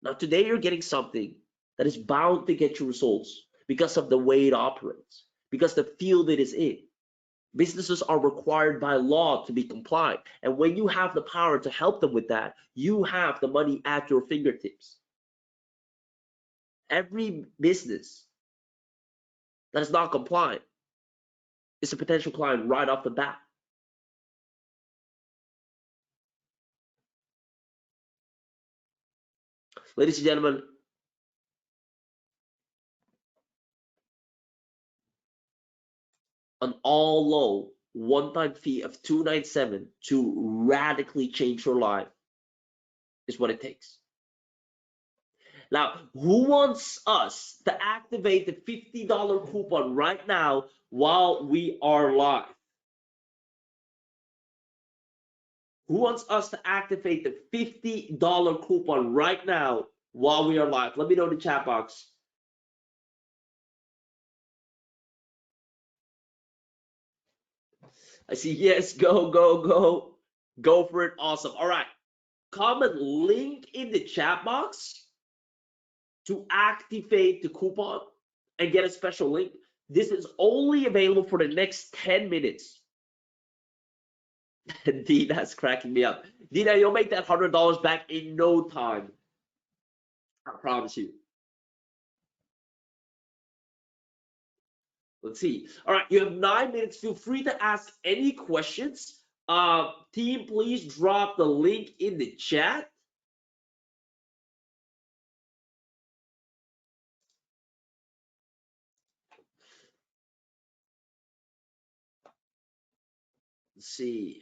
Now, today you're getting something that is bound to get you results because of the way it operates, because the field it is in. Businesses are required by law to be compliant. And when you have the power to help them with that, you have the money at your fingertips. Every business that is not compliant is a potential client right off the bat. Ladies and gentlemen, an all low one-time fee of $297 to radically change your life is what it takes. Now, who wants us to activate the $50 coupon right now while we are live? Who wants us to activate the $50 coupon right now while we are live? Let me know in the chat box. I see yes, go, go, go. Go for it, awesome. All right, comment link in the chat box to activate the coupon and get a special link. This is only available for the next 10 minutes. Dina's cracking me up. Dina, you'll make that $100 back in no time. I promise you. Let's see. All right, you have 9 minutes. Feel free to ask any questions. Team, please drop the link in the chat. Let's see.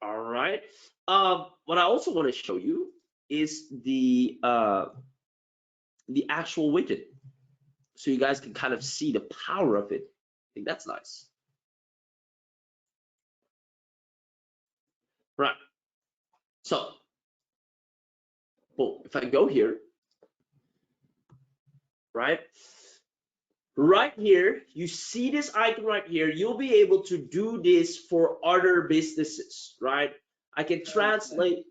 All right. What I also want to show you is the actual widget, so you guys can kind of see the power of it. I think that's nice. Right. So, boom. If I go here, right? Right here, you see this icon right here. You'll be able to do this for other businesses, right? I can translate.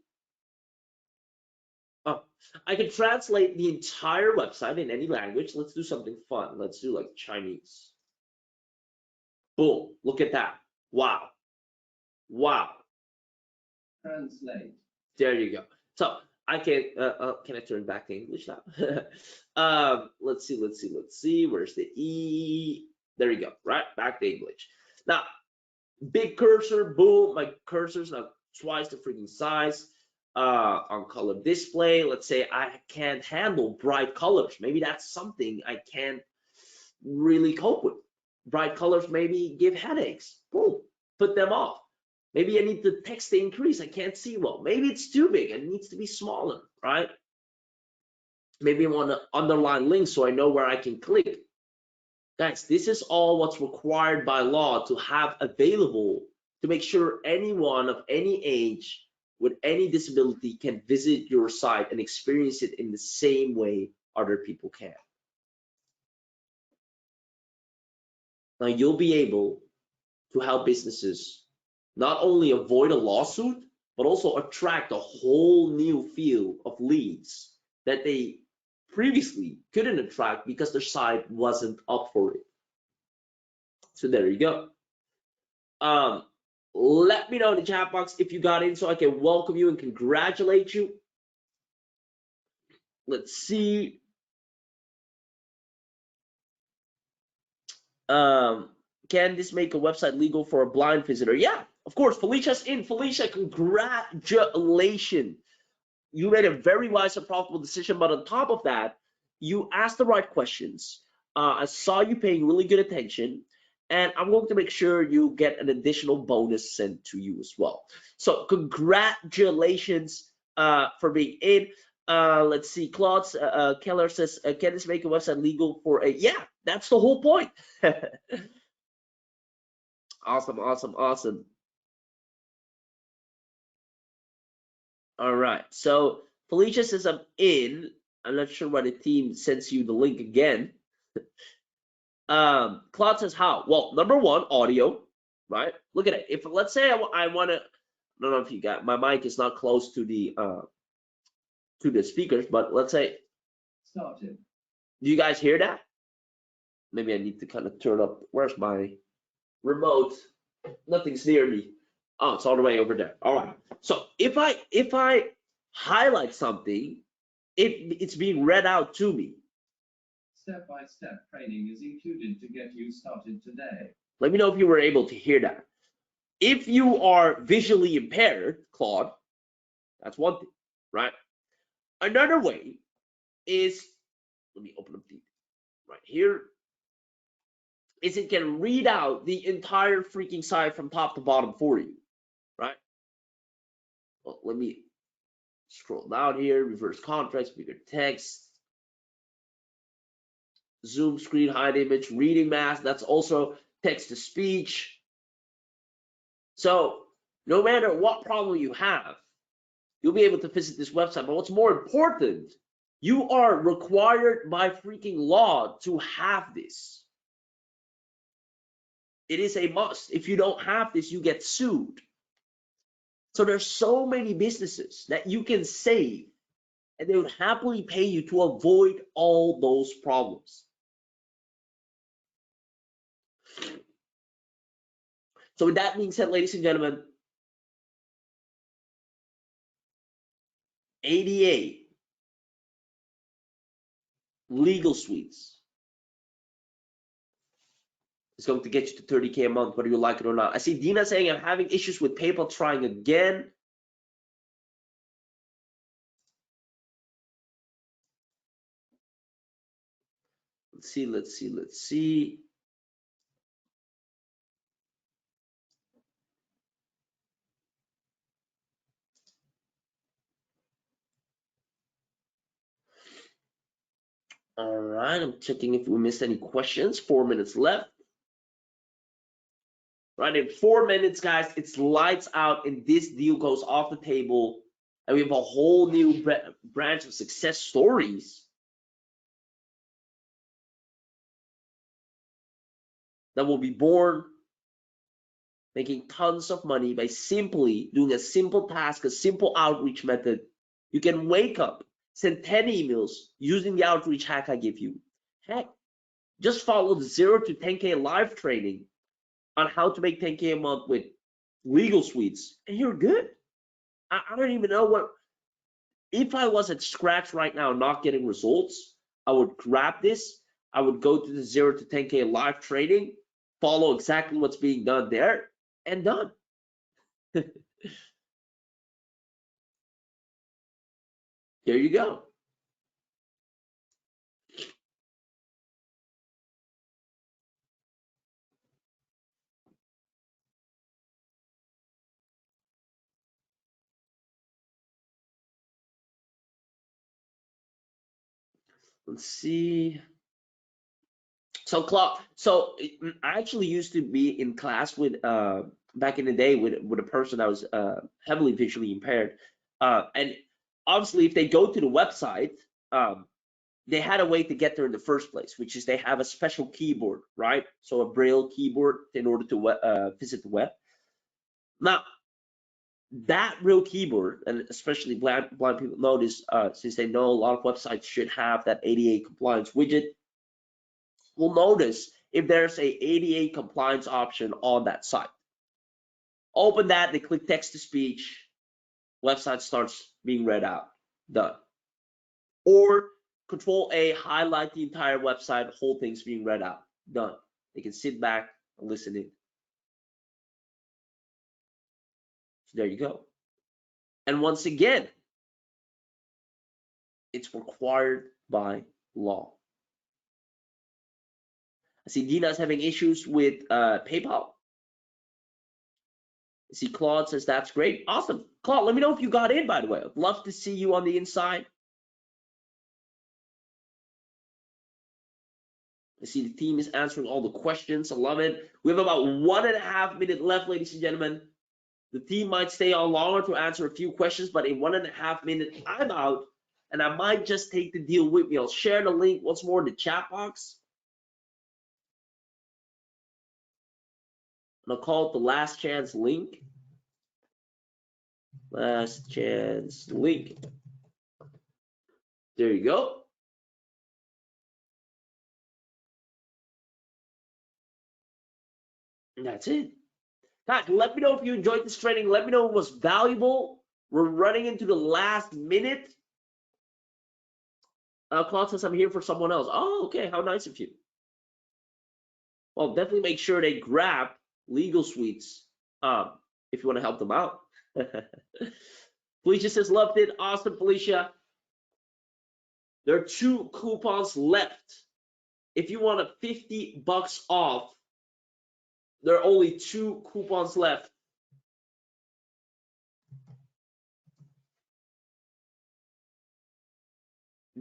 I can translate the entire website in any language. Let's do something fun. Let's do like Chinese. Boom, look at that. Wow. Wow. Translate. There you go. So I can I turn back to English now? Let's see. Where's the E? There you go, right? Back to English. Now, big cursor, boom, my cursor's now twice the freaking size. On color display, let's say I can't handle bright colors. Maybe that's something I can't really cope with. Bright colors maybe give headaches. Boom, put them off. Maybe I need the text to increase. I can't see well. Maybe it's too big. It needs to be smaller, right? Maybe I want to underline links so I know where I can click. Guys, this is all what's required by law to have available to make sure anyone of any age with any disability can visit your site and experience it in the same way other people can. Now you'll be able to help businesses not only avoid a lawsuit, but also attract a whole new field of leads that they previously couldn't attract because their site wasn't up for it. So there you go. Let me know in the chat box if you got in so I can welcome you and congratulate you. Let's see. Can this make a website legal for a blind visitor? Yeah, of course. Felicia's in. Felicia, congratulations. You made a very wise and profitable decision, but on top of that, you asked the right questions. I saw you paying really good attention, and I'm going to make sure you get an additional bonus sent to you as well. So congratulations for being in. Let's see, Claude Keller says, can this make a website legal for a, yeah, that's the whole point. Awesome. All right, so Felicia says I'm in. I'm not sure why the team sends you the link again. Claude says how? Well, number one, audio, right? Look at it. If let's say I want to, I don't know if you got, my mic is not close to the speakers, but let's say, Started. do you guys hear that? Maybe I need to kind of turn up. Where's my remote? Nothing's near me. Oh, it's all the way over there. All right. So if I highlight something, it's being read out to me. Step-by-step training is included to get you started today. Let me know if you were able to hear that. If you are visually impaired, Claude, that's one thing, right? Another way is, let me open up the right here, is it can read out the entire freaking site from top to bottom for you, right? Well, let me scroll down here, reverse contrast, bigger text, zoom screen, hide image, reading mask, that's also text to speech. So no matter what problem you have, you'll be able to visit this website. But what's more important, you are required by freaking law to have this. It is a must. If you don't have this, you get sued. So there's so many businesses that you can save, and they would happily pay you to avoid all those problems. So with that being said, ladies and gentlemen, ADA, LegelSuites is going to get you to 30K a month, whether you like it or not. I see Dina saying, I'm having issues with PayPal, trying again. Let's see. All right, I'm checking if we missed any questions. 4 minutes left. Right, in 4 minutes, guys, it's lights out and this deal goes off the table. And we have a whole new branch of success stories that will be born, making tons of money by simply doing a simple task, a simple outreach method. You can wake up, send 10 emails using the outreach hack I give you. Heck, just follow the 0 to 10K live training on how to make 10K a month with LegelSuites, and you're good. I don't even know what, if I was at scratch right now not getting results, I would grab this, I would go to the 0 to 10K live training, follow exactly what's being done there, and done. There you go. Let's see. So I actually used to be in class with back in the day with a person that was heavily visually impaired, and obviously if they go to the website, they had a way to get there in the first place, which is they have a special keyboard, right? So a braille keyboard in order to visit the web. Now, that real keyboard, and especially blind people notice, since they know a lot of websites should have that ADA compliance widget, will notice if there's a ADA compliance option on that site. Open that, they click text to speech, website starts being read out, done. Or Control A, highlight the entire website, whole thing's being read out, done. They can sit back and listen in. So there you go. And once again, it's required by law. I see Dina's having issues with PayPal. I see Claude says that's great. Awesome. Claude, let me know if you got in, by the way. I'd love to see you on the inside. I see the team is answering all the questions. I love it. We have about 1.5 minutes left, ladies and gentlemen. The team might stay on longer to answer a few questions, but in 1.5 minutes, I'm out, and I might just take the deal with me. I'll share the link once more in the chat box. And I'll call it the last chance link. Last chance link. There you go. And that's it. Guys, let me know if you enjoyed this training. Let me know it was valuable. We're running into the last minute. Claude says I'm here for someone else. Oh, okay. How nice of you. Well, definitely make sure they grab LegelSuites if you want to help them out. Felicia says, loved it. Awesome, Felicia. There are 2 coupons left. If you want a $50 off, there are only 2 coupons left.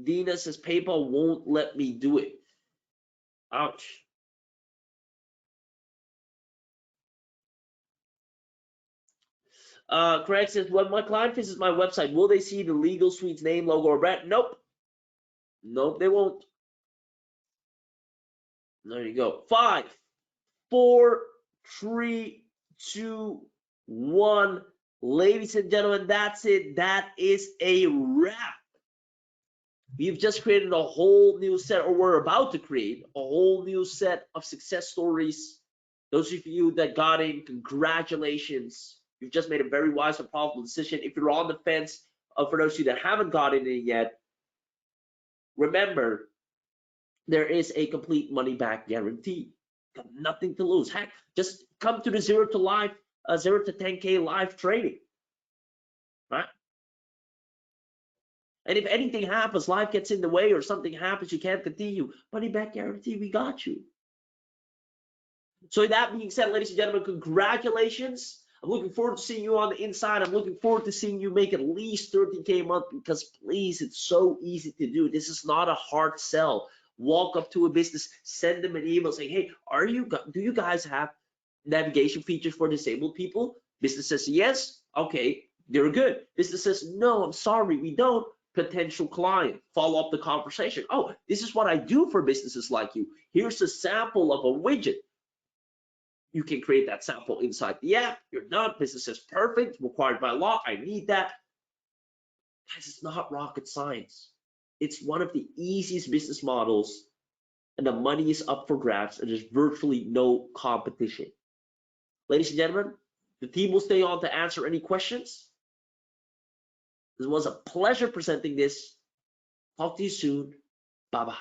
Dina says PayPal won't let me do it. Ouch. Craig says, when my client visits my website, will they see the LegelSuites name, logo, or brand? Nope. Nope, they won't. There you go. 5, 4, 3, 2, 1. Ladies and gentlemen, that's it. That is a wrap. We've just created a whole new set, or we're about to create a whole new set of success stories. Those of you that got in, congratulations. You've just made a very wise and powerful decision. If you're on the fence, for those of you that haven't gotten in yet, remember, there is a complete money back guarantee. Got nothing to lose. Heck, just come to the 0 to 10K live training, right? And if anything happens, life gets in the way or something happens, you can't continue, money back guarantee, we got you. So that being said, ladies and gentlemen, congratulations. I'm looking forward to seeing you on the inside. I'm looking forward to seeing you make at least 13K a month, because please, it's so easy to do. This is not a hard sell. Walk up to a business, send them an email saying, hey, do you guys have navigation features for disabled people? Business says yes. Okay, they're good. Business says no, I'm sorry, we don't. Potential client, follow up the conversation. Oh, this is what I do for businesses like you. Here's a sample of a widget. You can create that sample inside the app. You're done. Business says perfect, required by law. I need that. Guys, it's not rocket science. It's one of the easiest business models, and the money is up for grabs, and there's virtually no competition. Ladies and gentlemen, the team will stay on to answer any questions. It was a pleasure presenting this. Talk to you soon. Bye-bye.